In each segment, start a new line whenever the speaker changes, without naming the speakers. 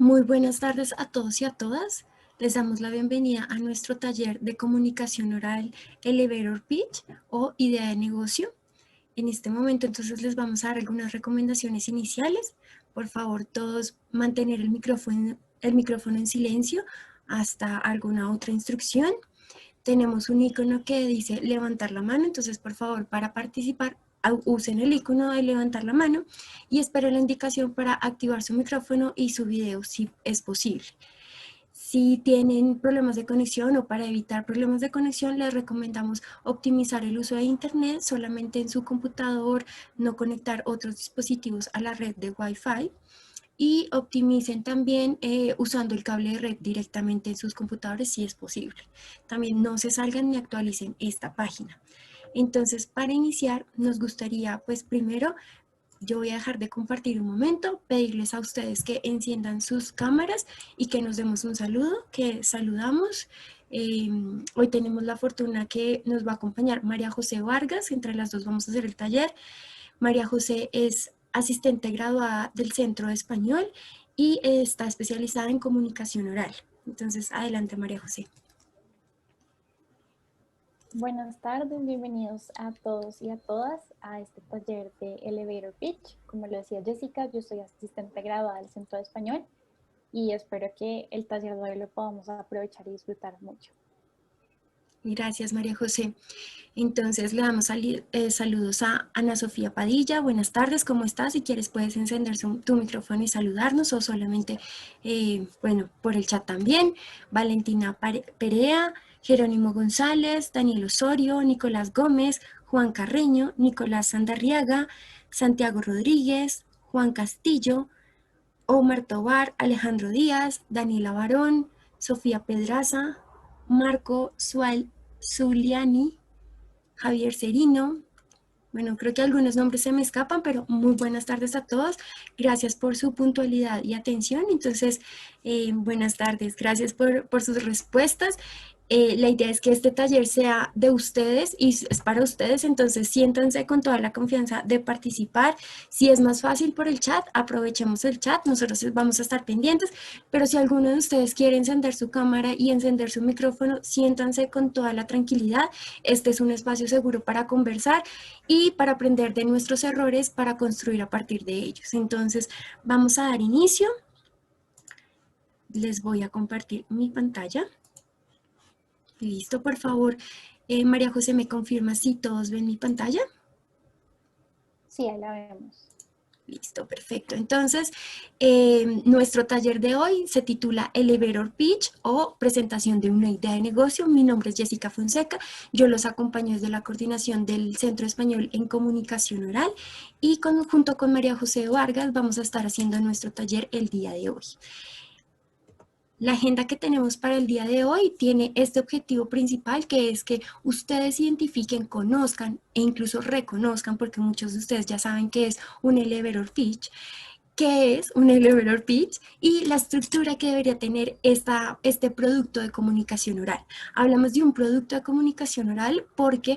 Muy buenas tardes a todos y a todas. Les damos la bienvenida a nuestro taller de comunicación oral Elevator Pitch o idea de negocio. En este momento entonces les vamos a dar algunas recomendaciones iniciales. Por favor, todos mantener el micrófono en silencio hasta alguna otra instrucción. Tenemos un icono que dice levantar la mano, entonces por favor para participar usen el icono de levantar la mano y esperen la indicación para activar su micrófono y su video si es posible. Si tienen problemas de conexión o para evitar problemas de conexión, les recomendamos optimizar el uso de Internet solamente en su computador, no conectar otros dispositivos a la red de Wi-Fi y optimicen también usando el cable de red directamente en sus computadores si es posible. También no se salgan ni actualicen esta página. Entonces, para iniciar, nos gustaría, pues primero, yo voy a dejar de compartir un momento, pedirles a ustedes que enciendan sus cámaras y que nos demos un saludo, que saludamos. Hoy tenemos la fortuna que nos va a acompañar María José Vargas, entre las dos vamos a hacer el taller. María José es asistente graduada del Centro de Español y está especializada en comunicación oral. Entonces, adelante María José.
Buenas tardes, bienvenidos a todos y a todas a este taller de Elevator Pitch. Como lo decía Jessica, yo soy asistente graduada del Centro de Español y espero que el taller de hoy lo podamos aprovechar y disfrutar mucho.
Gracias María José. Entonces le damos saludos a Ana Sofía Padilla. Buenas tardes, ¿cómo estás? Si quieres puedes encender tu micrófono y saludarnos o solamente, bueno, por el chat también. Valentina Perea, Jerónimo González, Daniel Osorio, Nicolás Gómez, Juan Carreño, Nicolás Sandarriaga, Santiago Rodríguez, Juan Castillo, Omar Tobar, Alejandro Díaz, Daniela Barón, Sofía Pedraza, Marco Zuliani, Javier Serino. Bueno, creo que algunos nombres se me escapan, pero muy buenas tardes a todos. Gracias por su puntualidad y atención. Entonces, buenas tardes. Gracias por sus respuestas. La idea es que este taller sea de ustedes y es para ustedes, entonces siéntanse con toda la confianza de participar. Si es más fácil por el chat, aprovechemos el chat, nosotros vamos a estar pendientes, pero si alguno de ustedes quiere encender su cámara y encender su micrófono, siéntanse con toda la tranquilidad. Este es un espacio seguro para conversar y para aprender de nuestros errores para construir a partir de ellos. Entonces, vamos a dar inicio. Les voy a compartir mi pantalla. Listo, por favor. María José, ¿me confirma si todos ven mi pantalla?
Sí, ahí la vemos.
Listo, perfecto. Entonces, nuestro taller de hoy se titula Elevator Pitch o presentación de una idea de negocio. Mi nombre es Jessica Fonseca. Yo los acompaño desde la coordinación del Centro Español en Comunicación Oral y junto con María José Vargas vamos a estar haciendo nuestro taller el día de hoy. La agenda que tenemos para el día de hoy tiene este objetivo principal, que es que ustedes identifiquen, conozcan e incluso reconozcan, porque muchos de ustedes ya saben qué es un elevator pitch, qué es un elevator pitch y la estructura que debería tener este producto de comunicación oral. Hablamos de un producto de comunicación oral porque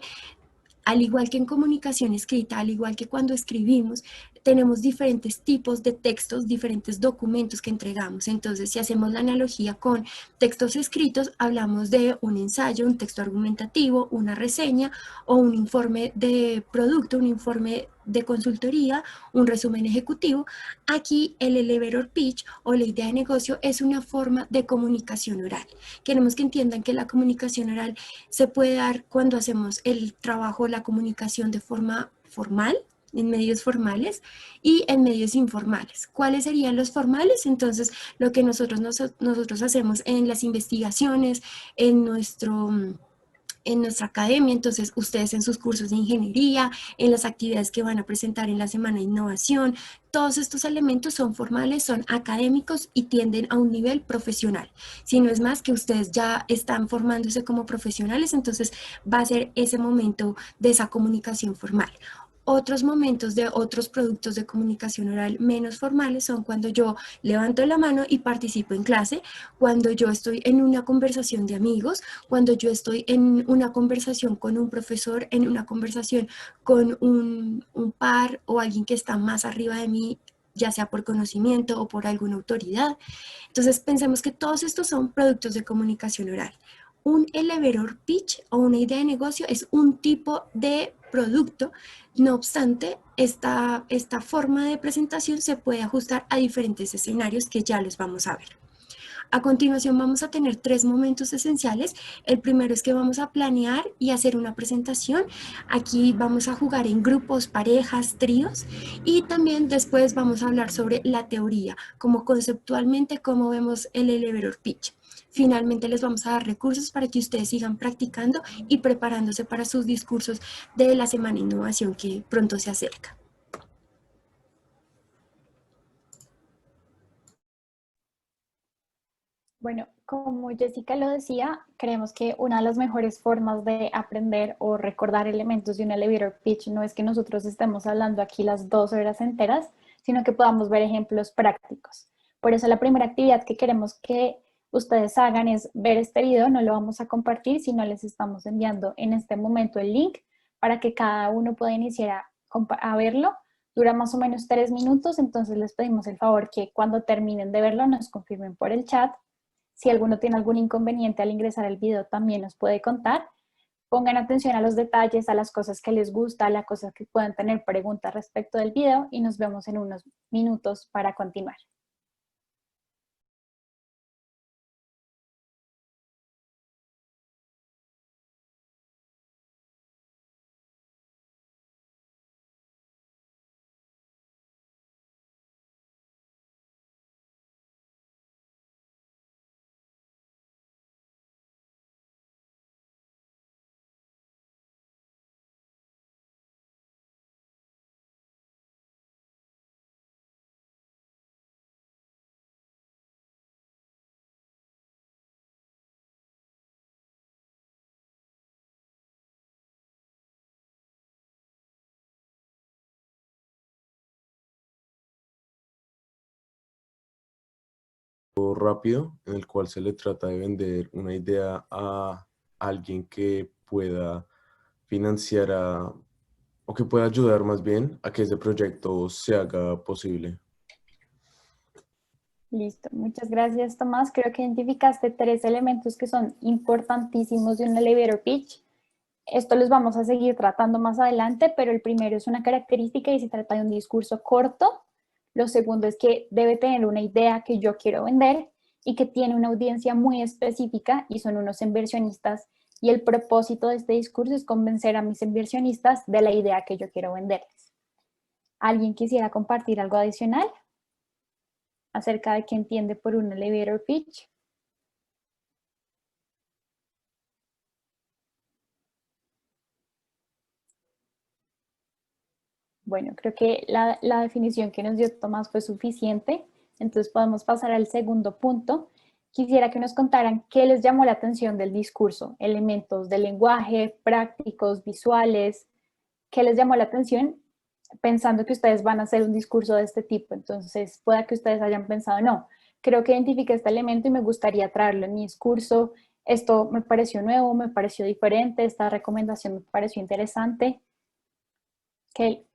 al igual que en comunicación escrita, al igual que cuando escribimos, tenemos diferentes tipos de textos, diferentes documentos que entregamos. Entonces, si hacemos la analogía con textos escritos, hablamos de un ensayo, un texto argumentativo, una reseña o un informe de producto, un informe de consultoría, un resumen ejecutivo. Aquí el elevator pitch o la idea de negocio es una forma de comunicación oral. Queremos que entiendan que la comunicación oral se puede dar cuando hacemos el trabajo, la comunicación de forma formal, en medios formales y en medios informales. ¿Cuáles serían los formales? Entonces, lo que nosotros hacemos en las investigaciones, en nuestra academia, entonces ustedes en sus cursos de ingeniería, en las actividades que van a presentar en la Semana de Innovación, todos estos elementos son formales, son académicos y tienden a un nivel profesional. Si no es más que ustedes ya están formándose como profesionales, entonces va a ser ese momento de esa comunicación formal. Otros momentos de otros productos de comunicación oral menos formales son cuando yo levanto la mano y participo en clase, cuando yo estoy en una conversación de amigos, cuando yo estoy en una conversación con un profesor, en una conversación con un par o alguien que está más arriba de mí ya sea por conocimiento o por alguna autoridad. Entonces pensemos que todos estos son productos de comunicación oral. Un elevator pitch o una idea de negocio es un tipo de producto. No obstante, esta forma de presentación se puede ajustar a diferentes escenarios que ya los vamos a ver. A continuación vamos a tener 3 momentos esenciales. El primero es que vamos a planear y hacer una presentación. Aquí vamos a jugar en grupos, parejas, tríos, y también después vamos a hablar sobre la teoría, como conceptualmente cómo vemos el elevator pitch. Finalmente les vamos a dar recursos para que ustedes sigan practicando y preparándose para sus discursos de la Semana de Innovación que pronto se acerca.
Bueno, como Jessica lo decía, creemos que una de las mejores formas de aprender o recordar elementos de un elevator pitch no es que nosotros estemos hablando aquí las 2 horas enteras, sino que podamos ver ejemplos prácticos. Por eso la primera actividad que queremos que ustedes hagan es ver este video. No lo vamos a compartir, sino les estamos enviando en este momento el link para que cada uno pueda iniciar a verlo. Dura más o menos 3 minutos, entonces les pedimos el favor que cuando terminen de verlo nos confirmen por el chat. Si alguno tiene algún inconveniente al ingresar al video, también nos puede contar. Pongan atención a los detalles, a las cosas que les gusta, a las cosas que puedan tener preguntas respecto del video, y nos vemos en unos minutos para continuar.
Rápido en el cual se le trata de vender una idea a alguien que pueda financiar o que pueda ayudar más bien a que ese proyecto se haga posible.
Listo, muchas gracias, Tomás. Creo que identificaste 3 elementos que son importantísimos de un elevator pitch. Esto los vamos a seguir tratando más adelante, pero el primero es una característica y se trata de un discurso corto. Lo segundo es que debe tener una idea que yo quiero vender y que tiene una audiencia muy específica y son unos inversionistas, y el propósito de este discurso es convencer a mis inversionistas de la idea que yo quiero venderles. ¿Alguien quisiera compartir algo adicional acerca de qué entiende por un elevator pitch? Bueno, creo que la definición que nos dio Tomás fue suficiente, entonces podemos pasar al segundo punto. Quisiera que nos contaran qué les llamó la atención del discurso, elementos del lenguaje, prácticos, visuales, qué les llamó la atención pensando que ustedes van a hacer un discurso de este tipo. Entonces, pueda que ustedes hayan pensado, no, creo que identifiqué este elemento y me gustaría traerlo en mi discurso. Esto me pareció nuevo, me pareció diferente, esta recomendación me pareció interesante. Ok,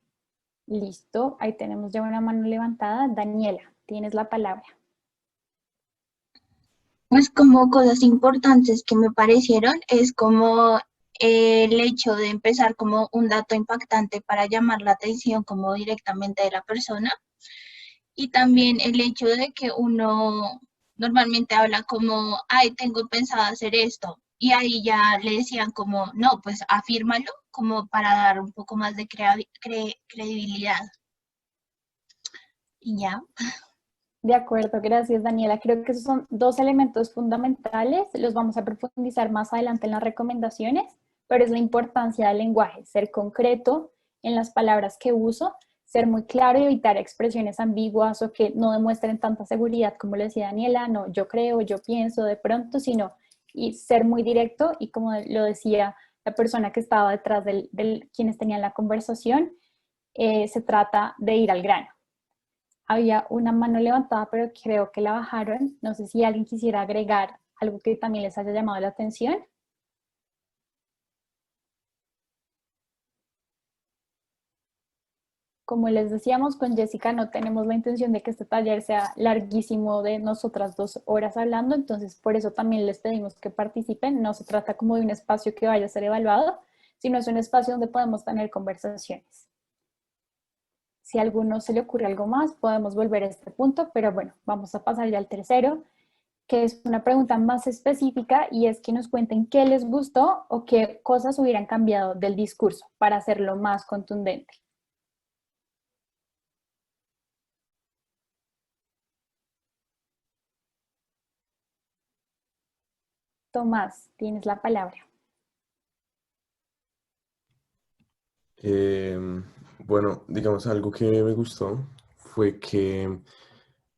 listo, ahí tenemos ya una mano levantada. Daniela, tienes la palabra.
Pues como cosas importantes que me parecieron es como el hecho de empezar como un dato impactante para llamar la atención como directamente de la persona, y también el hecho de que uno normalmente habla como, ay, tengo pensado hacer esto, y ahí ya le decían como, no, pues afírmalo, como para dar un poco más de credibilidad. Y ya.
De acuerdo, gracias Daniela. Creo que esos son 2 elementos fundamentales. Los vamos a profundizar más adelante en las recomendaciones, pero es la importancia del lenguaje, ser concreto en las palabras que uso, ser muy claro y evitar expresiones ambiguas o que no demuestren tanta seguridad, como le decía Daniela, no, yo creo, yo pienso de pronto, sino y ser muy directo, y como lo decía la persona que estaba detrás quienes tenían la conversación, se trata de ir al grano. Había una mano levantada, pero creo que la bajaron. No sé si alguien quisiera agregar algo que también les haya llamado la atención. Como les decíamos, con Jessica no tenemos la intención de que este taller sea larguísimo de nosotras 2 horas hablando, entonces por eso también les pedimos que participen. No se trata como de un espacio que vaya a ser evaluado, sino es un espacio donde podemos tener conversaciones. Si a alguno se le ocurre algo más, podemos volver a este punto, pero bueno, vamos a pasar ya al tercero, que es una pregunta más específica y es que nos cuenten qué les gustó o qué cosas hubieran cambiado del discurso para hacerlo más contundente. Tomás, tienes la palabra.
Bueno, digamos, algo que me gustó fue que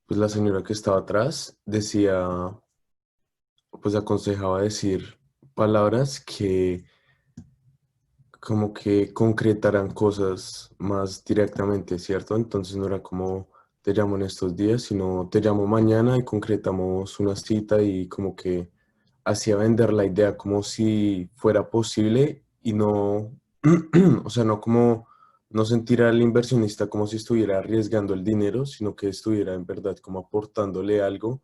pues, la señora que estaba atrás decía, pues aconsejaba decir palabras que como que concretaran cosas más directamente, ¿cierto? Entonces no era como te llamo en estos días, sino te llamo mañana y concretamos una cita y como que hacía vender la idea como si fuera posible y no, o sea, no como no sentir al inversionista como si estuviera arriesgando el dinero, sino que estuviera en verdad como aportándole algo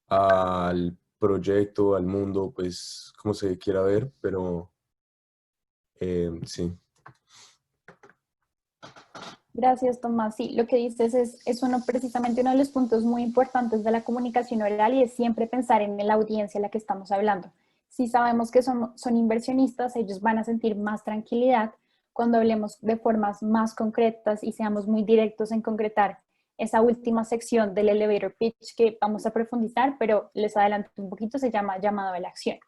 al proyecto, al mundo, pues como se quiera ver, pero sí.
Gracias, Tomás. Sí, lo que dices es precisamente uno de los puntos muy importantes de la comunicación oral y es siempre pensar en la audiencia a la que estamos hablando. Si sabemos que son inversionistas, ellos van a sentir más tranquilidad cuando hablemos de formas más concretas y seamos muy directos en concretar esa última sección del elevator pitch que vamos a profundizar, pero les adelanto un poquito, se llama llamado a la acción.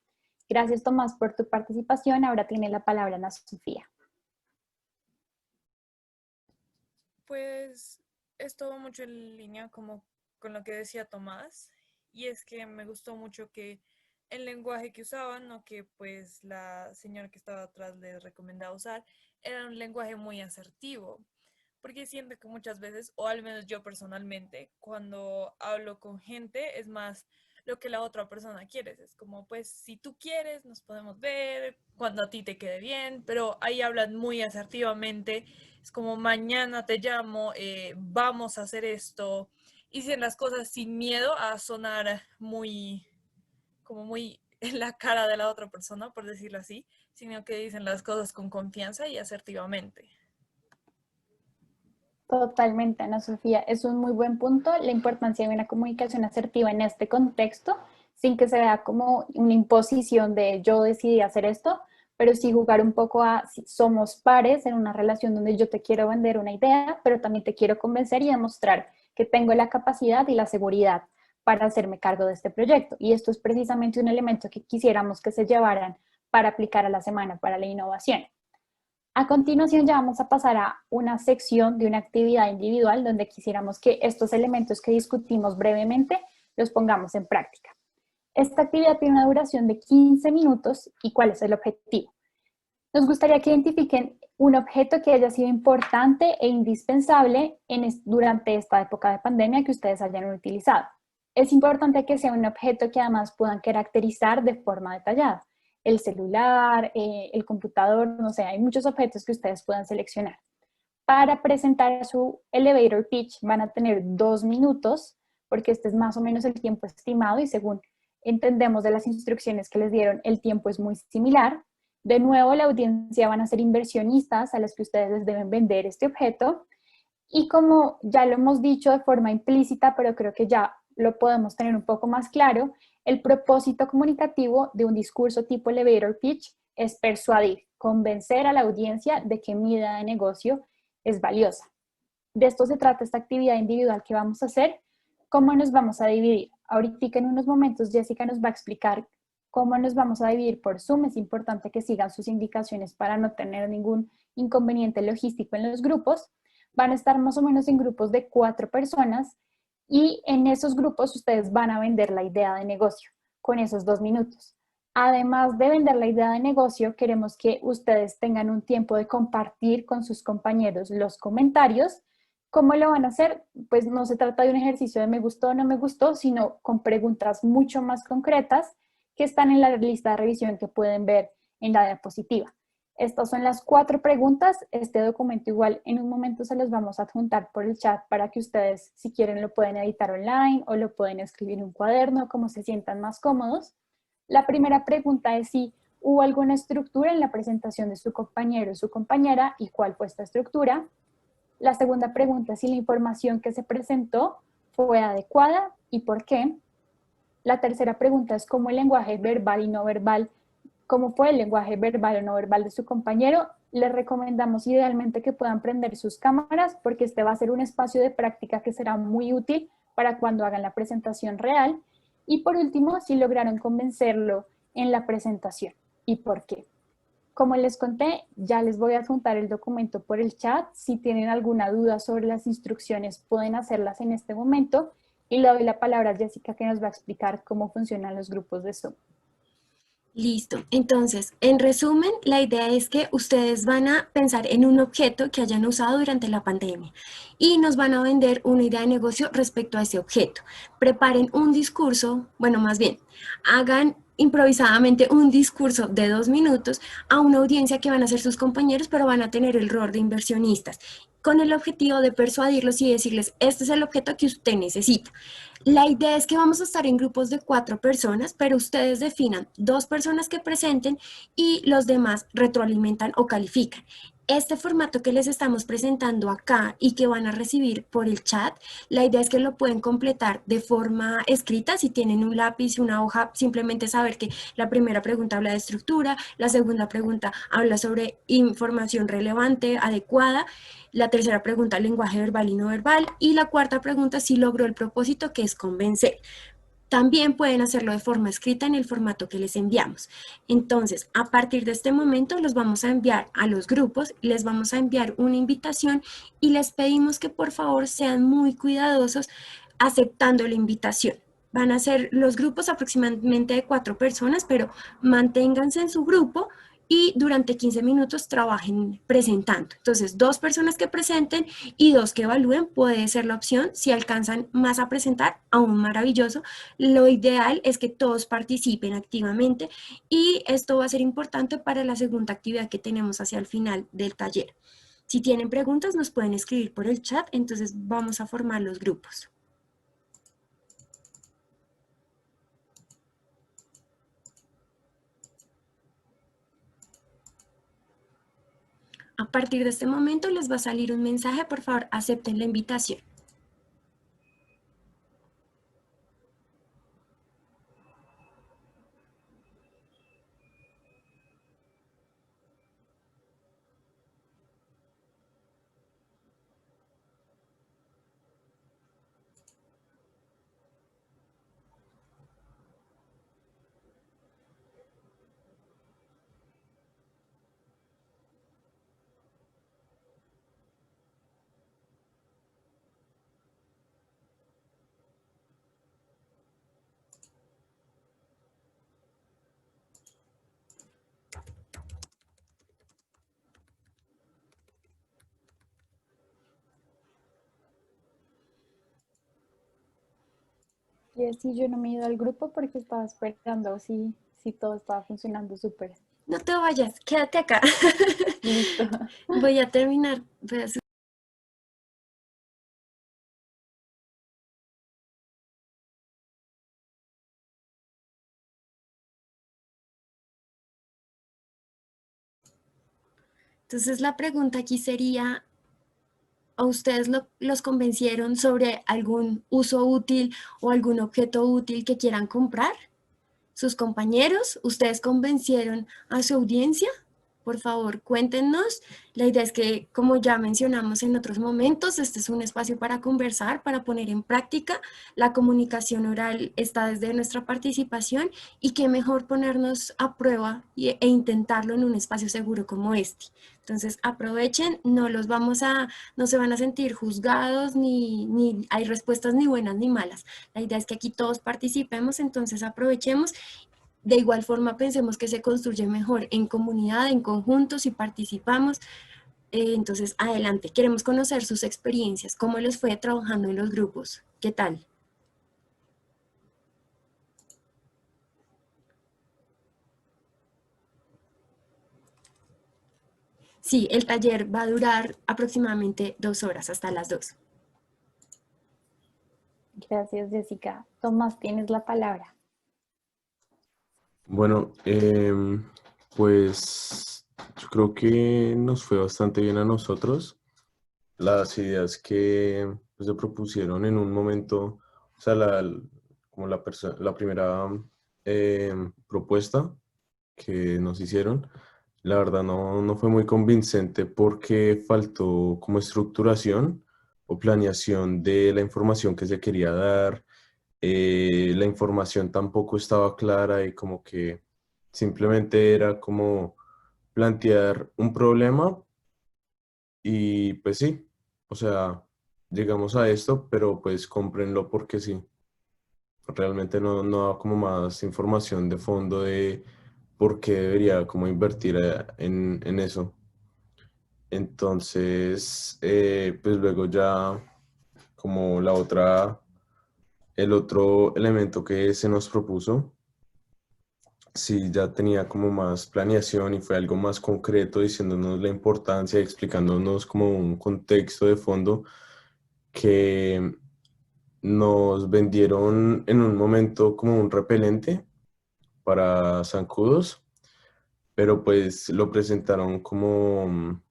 Gracias, Tomás, por tu participación. Ahora tiene la palabra Ana Sofía.
Pues es todo mucho en línea como con lo que decía Tomás, y es que me gustó mucho que el lenguaje que usaban, o que pues la señora que estaba atrás les recomendaba usar, era un lenguaje muy asertivo, porque siento que muchas veces, o al menos yo personalmente, cuando hablo con gente, es más lo que la otra persona quiere. Es como, pues, si tú quieres, nos podemos ver, cuando a ti te quede bien, pero ahí hablan muy asertivamente. Es como, mañana te llamo, vamos a hacer esto. Y dicen las cosas sin miedo a sonar muy, como muy en la cara de la otra persona, por decirlo así, sino que dicen las cosas con confianza y asertivamente.
Totalmente, Ana Sofía. Es un muy buen punto, la importancia de una comunicación asertiva en este contexto, sin que se vea como una imposición de yo decidí hacer esto, pero sí jugar un poco a si somos pares en una relación donde yo te quiero vender una idea, pero también te quiero convencer y demostrar que tengo la capacidad y la seguridad para hacerme cargo de este proyecto. Y esto es precisamente un elemento que quisiéramos que se llevaran para aplicar a la Semana para la Innovación. A continuación ya vamos a pasar a una sección de una actividad individual donde quisiéramos que estos elementos que discutimos brevemente los pongamos en práctica. Esta actividad tiene una duración de 15 minutos y ¿cuál es el objetivo? Nos gustaría que identifiquen un objeto que haya sido importante e indispensable durante esta época de pandemia que ustedes hayan utilizado. Es importante que sea un objeto que además puedan caracterizar de forma detallada. El celular, el computador, no sé, hay muchos objetos que ustedes puedan seleccionar. Para presentar su elevator pitch van a tener 2 minutos, porque este es más o menos el tiempo estimado y según entendemos de las instrucciones que les dieron, el tiempo es muy similar. De nuevo, la audiencia van a ser inversionistas a los que ustedes les deben vender este objeto. Y como ya lo hemos dicho de forma implícita, pero creo que ya lo podemos tener un poco más claro, el propósito comunicativo de un discurso tipo elevator pitch es persuadir, convencer a la audiencia de que mi idea de negocio es valiosa. De esto se trata esta actividad individual que vamos a hacer. ¿Cómo nos vamos a dividir? Ahorita en unos momentos Jessica nos va a explicar cómo nos vamos a dividir por Zoom. Es importante que sigan sus indicaciones para no tener ningún inconveniente logístico en los grupos. Van a estar más o menos en grupos de 4 personas y en esos grupos ustedes van a vender la idea de negocio con esos 2 minutos. Además de vender la idea de negocio, queremos que ustedes tengan un tiempo de compartir con sus compañeros los comentarios. ¿Cómo lo van a hacer? Pues no se trata de un ejercicio de me gustó o no me gustó, sino con preguntas mucho más concretas que están en la lista de revisión que pueden ver en la diapositiva. Estas son las 4 preguntas. Este documento igual en un momento se los vamos a adjuntar por el chat para que ustedes, si quieren, lo pueden editar online o lo pueden escribir en un cuaderno, como se sientan más cómodos. La primera pregunta es si hubo alguna estructura en la presentación de su compañero o su compañera y cuál fue esta estructura. La segunda pregunta es si la información que se presentó fue adecuada y por qué. La tercera pregunta es cómo el lenguaje verbal y no verbal, cómo fue el lenguaje verbal o no verbal de su compañero. Les recomendamos idealmente que puedan prender sus cámaras porque este va a ser un espacio de práctica que será muy útil para cuando hagan la presentación real. Y por último, si lograron convencerlo en la presentación y por qué. Como les conté, ya les voy a adjuntar el documento por el chat. Si tienen alguna duda sobre las instrucciones, pueden hacerlas en este momento. Y le doy la palabra a Jessica que nos va a explicar cómo funcionan los grupos de Zoom.
Listo. Entonces, en resumen, la idea es que ustedes van a pensar en un objeto que hayan usado durante la pandemia y nos van a vender una idea de negocio respecto a ese objeto. Preparen un discurso, bueno, más bien, hagan improvisadamente un discurso de 2 minutos a una audiencia que van a ser sus compañeros, pero van a tener el rol de inversionistas, con el objetivo de persuadirlos y decirles, este es el objeto que usted necesita. La idea es que vamos a estar en grupos de 4 personas, pero ustedes definan 2 personas que presenten y los demás retroalimentan o califican. Este formato que les estamos presentando acá y que van a recibir por el chat, la idea es que lo pueden completar de forma escrita. Si tienen un lápiz, una hoja, simplemente saber que la primera pregunta habla de estructura, la segunda pregunta habla sobre información relevante, adecuada, la tercera pregunta, lenguaje verbal y no verbal, y la cuarta pregunta, si logró el propósito, que es convencer. También pueden hacerlo de forma escrita en el formato que les enviamos. Entonces, a partir de este momento, los vamos a enviar a los grupos, les vamos a enviar una invitación y les pedimos que por favor sean muy cuidadosos aceptando la invitación. Van a ser los grupos aproximadamente de 4 personas, pero manténganse en su grupo y durante 15 minutos trabajen presentando. Entonces, 2 personas que presenten y 2 que evalúen puede ser la opción. Si alcanzan más a presentar, aún maravilloso. Lo ideal es que todos participen activamente y esto va a ser importante para la segunda actividad que tenemos hacia el final del taller. Si tienen preguntas, nos pueden escribir por el chat, entonces vamos a formar los grupos. A partir de este momento les va a salir un mensaje, por favor, acepten la invitación.
Y así yo no me he ido al grupo porque estaba esperando si todo estaba funcionando súper.
No te vayas, quédate acá.
Listo.
Voy a terminar. Entonces la pregunta aquí sería, ¿a ustedes los convencieron sobre algún uso útil o algún objeto útil que quieran comprar? ¿Sus compañeros? ¿Ustedes convencieron a su audiencia? Por favor, cuéntenos. La idea es que, como ya mencionamos en otros momentos, este es un espacio para conversar, para poner en práctica. La comunicación oral está desde nuestra participación y qué mejor ponernos a prueba e intentarlo en un espacio seguro como este. Entonces, aprovechen, no se van a sentir juzgados, ni hay respuestas ni buenas ni malas. La idea es que aquí todos participemos, entonces aprovechemos. De igual forma, pensemos que se construye mejor en comunidad, en conjunto, si participamos. Entonces, adelante, queremos conocer sus experiencias, cómo les fue trabajando en los grupos, ¿qué tal? Sí, el taller va a durar aproximadamente 2 horas, hasta las 2.
Gracias, Jessica. Tomás, tienes la palabra.
Bueno, pues yo creo que nos fue bastante bien a nosotros. Las ideas que pues, se propusieron en un momento, o sea, como la primera propuesta que nos hicieron, la verdad no fue muy convincente porque faltó como estructuración o planeación de la información que se quería dar. La información tampoco estaba clara y como que simplemente era como plantear un problema y pues sí, o sea, llegamos a esto, pero pues cómprenlo porque sí. Realmente no da como más información de fondo de por qué debería como invertir en eso. Entonces, pues luego ya como el otro elemento que se nos propuso, sí ya tenía como más planeación y fue algo más concreto diciéndonos la importancia, explicándonos como un contexto de fondo que nos vendieron en un momento como un repelente para zancudos, pero pues lo presentaron como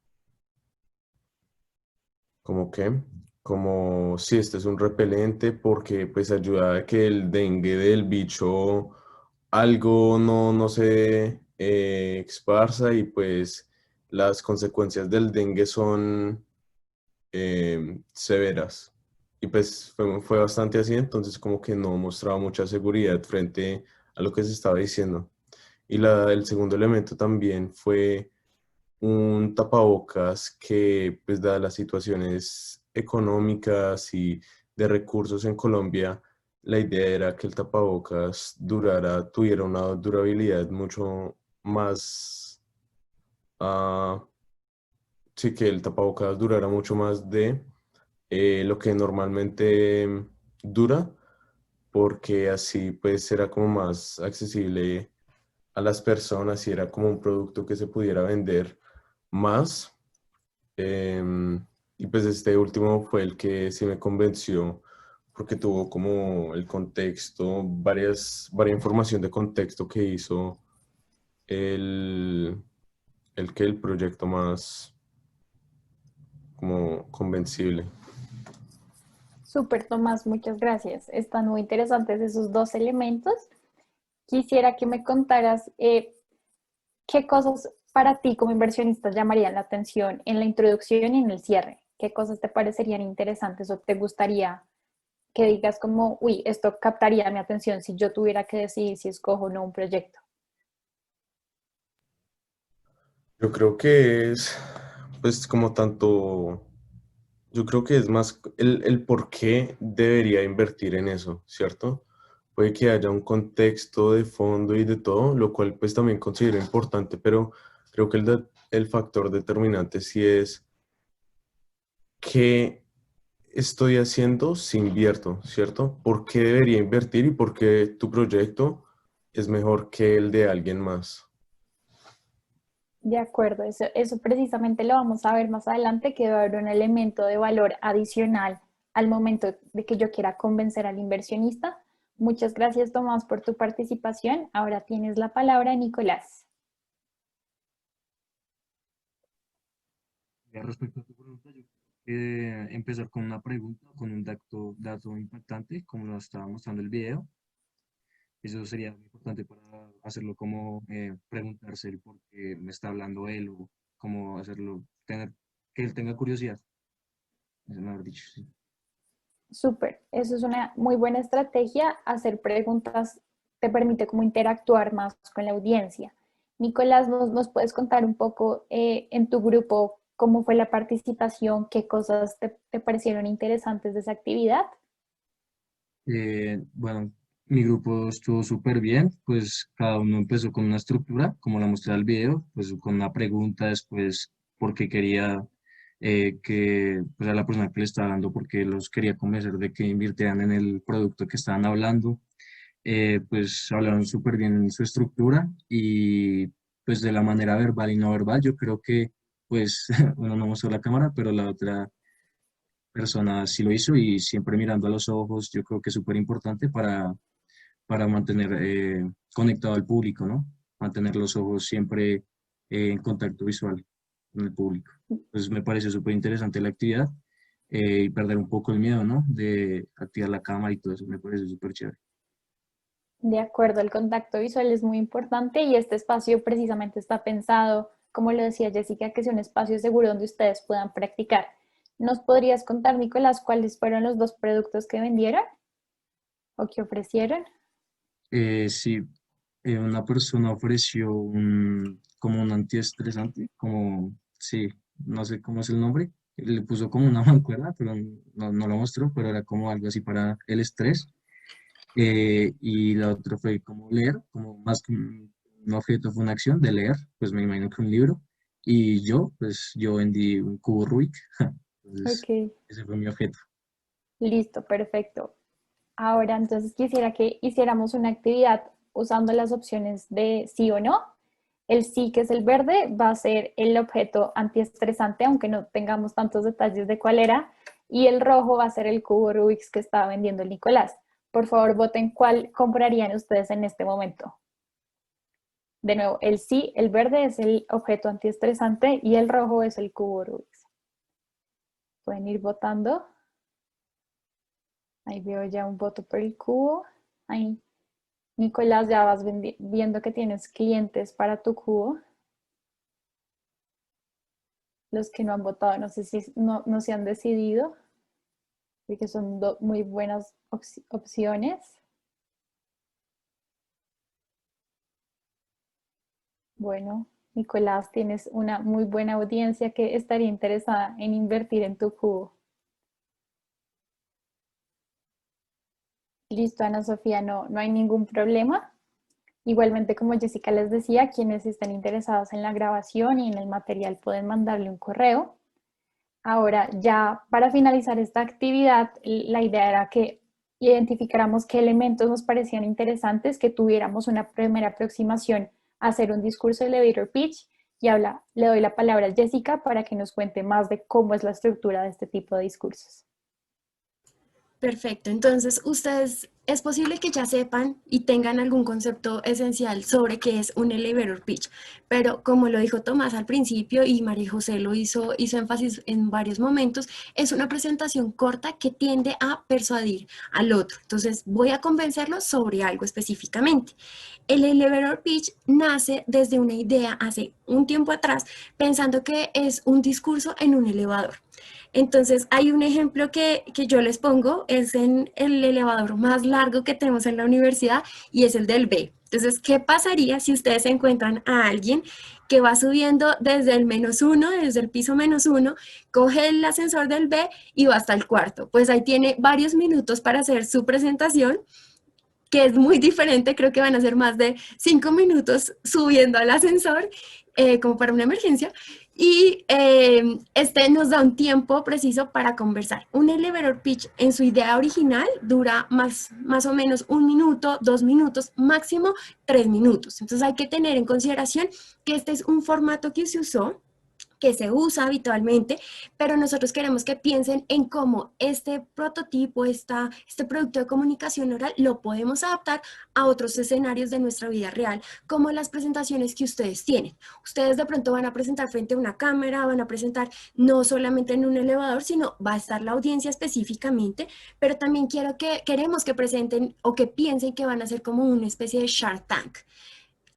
que, como si este es un repelente porque pues ayuda a que el dengue del bicho algo no se esparza y pues las consecuencias del dengue son severas. Y pues fue bastante así, entonces como que no mostraba mucha seguridad frente a lo que se estaba diciendo. Y el segundo elemento también fue un tapabocas que, pues, dadas las situaciones económicas y de recursos en Colombia, la idea era que el tapabocas tuviera una durabilidad mucho más, ah, sí, que el tapabocas durara mucho más de lo que normalmente dura, porque así pues era como más accesible a las personas y era como un producto que se pudiera vender más. Em, y pues este último fue el que sí me convenció porque tuvo como el contexto, varias información de contexto que hizo el, el proyecto más como convencible.
Súper, Tomás, muchas gracias. Están muy interesantes esos dos elementos. Quisiera que me contaras qué cosas para ti como inversionista llamarían la atención en la introducción y en el cierre. ¿Qué cosas te parecerían interesantes o te gustaría que digas como, uy, esto captaría mi atención si yo tuviera que decidir si escojo o no un proyecto?
Yo creo que es, pues como tanto, yo creo que es más el por qué debería invertir en eso, ¿cierto? Puede que haya un contexto de fondo y de todo, lo cual pues también considero importante, pero creo que el factor determinante sí es qué estoy haciendo si invierto, ¿cierto? ¿Por qué debería invertir y por qué tu proyecto es mejor que el de alguien más?
De acuerdo, eso precisamente lo vamos a ver más adelante, que va a haber un elemento de valor adicional al momento de que yo quiera convencer al inversionista. Muchas gracias, Tomás, por tu participación. Ahora tienes la palabra, Nicolás.
Respecto a tu pregunta, yo creo que empezar con una pregunta, con un dato impactante, como lo estaba mostrando el video, eso sería muy importante para hacerlo como preguntarse el por qué me está hablando él o cómo hacerlo, que él tenga curiosidad, eso mejor dicho, sí.
Súper, eso es una muy buena estrategia. Hacer preguntas te permite como interactuar más con la audiencia. Nicolás, ¿nos puedes contar un poco en tu grupo cómo fue la participación? ¿Qué cosas te parecieron interesantes de esa actividad?
Bueno, mi grupo estuvo súper bien, pues cada uno empezó con una estructura, como la mostré al video, pues con una pregunta, después por qué quería que, pues a la persona que le estaba hablando, porque los quería convencer de que invirtieran en el producto que estaban hablando. Pues hablaron súper bien en su estructura y pues de la manera verbal y no verbal, yo creo que pues uno no mostró la cámara, pero la otra persona sí lo hizo y siempre mirando a los ojos, yo creo que es súper importante para mantener conectado al público, ¿no? Mantener los ojos siempre en contacto visual con el público. Entonces me parece súper interesante la actividad y perder un poco el miedo, ¿no? De activar la cámara y todo eso, me parece súper chévere.
De acuerdo, el contacto visual es muy importante y este espacio precisamente está pensado, como lo decía Jessica, que sea un espacio seguro donde ustedes puedan practicar. ¿Nos podrías contar, Nicolás, cuáles fueron los dos productos que vendieron o que ofrecieron?
Sí, una persona ofreció como un antiestresante, como, sí, no sé cómo es el nombre, le puso como una mancuerna, pero no lo mostró, pero era como algo así para el estrés. Y la otra fue como leer, como más que un objeto, fue una acción de leer, pues me imagino que un libro. Y pues yo vendí un cubo Rubik, entonces
Ok,
ese fue mi objeto.
listo, perfecto. Ahora, entonces quisiera que hiciéramos una actividad usando las opciones de sí o no. El sí, que es el verde, va a ser el objeto antiestresante, aunque no tengamos tantos detalles de cuál era. Y el rojo va a ser el cubo Rubik's que estaba vendiendo el Nicolás. Por favor, voten cuál comprarían ustedes en este momento. De nuevo, el sí, el verde es el objeto antiestresante y el rojo es el cubo Rubik's. Pueden ir votando. Ahí veo ya un voto por el cubo. Ahí, Nicolás, ya vas viendo que tienes clientes para tu cubo. Los que no han votado, no sé si no se han decidido, porque son muy buenas opciones. Bueno, Nicolás, tienes una muy buena audiencia que estaría interesada en invertir en tu cubo. Listo, Ana Sofía, no hay ningún problema. Igualmente, como Jessica les decía, quienes estén interesados en la grabación y en el material pueden mandarle un correo. Ahora, ya para finalizar esta actividad, la idea era que identificáramos qué elementos nos parecían interesantes, que tuviéramos una primera aproximación a hacer un discurso elevator pitch y le doy la palabra a Jessica para que nos cuente más de cómo es la estructura de este tipo de discursos.
Perfecto, entonces ustedes es posible que ya sepan y tengan algún concepto esencial sobre qué es un elevator pitch, pero como lo dijo Tomás al principio y María José lo hizo énfasis en varios momentos, es una presentación corta que tiende a persuadir al otro. Entonces voy a convencerlo sobre algo específicamente. El elevator pitch nace desde una idea hace un tiempo atrás, pensando que es un discurso en un elevador. Entonces, hay un ejemplo que yo les pongo, es en el elevador más largo que tenemos en la universidad y es el del B. Entonces, ¿qué pasaría si ustedes encuentran a alguien que va subiendo desde el -1, desde el piso -1, coge el ascensor del B y va hasta el cuarto? Pues ahí tiene varios minutos para hacer su presentación, que es muy diferente, creo que van a ser más de 5 minutos subiendo al ascensor, como para una emergencia, y este nos da un tiempo preciso para conversar. Un elevator pitch en su idea original dura más o menos 1 minuto, 2 minutos, máximo 3 minutos. Entonces hay que tener en consideración que este es un formato que se usó, que se usa habitualmente, pero nosotros queremos que piensen en cómo este prototipo, este producto de comunicación oral, lo podemos adaptar a otros escenarios de nuestra vida real, como las presentaciones que ustedes tienen. Ustedes de pronto van a presentar frente a una cámara, van a presentar no solamente en un elevador, sino va a estar la audiencia específicamente, pero también queremos que presenten o que piensen que van a ser como una especie de Shark Tank.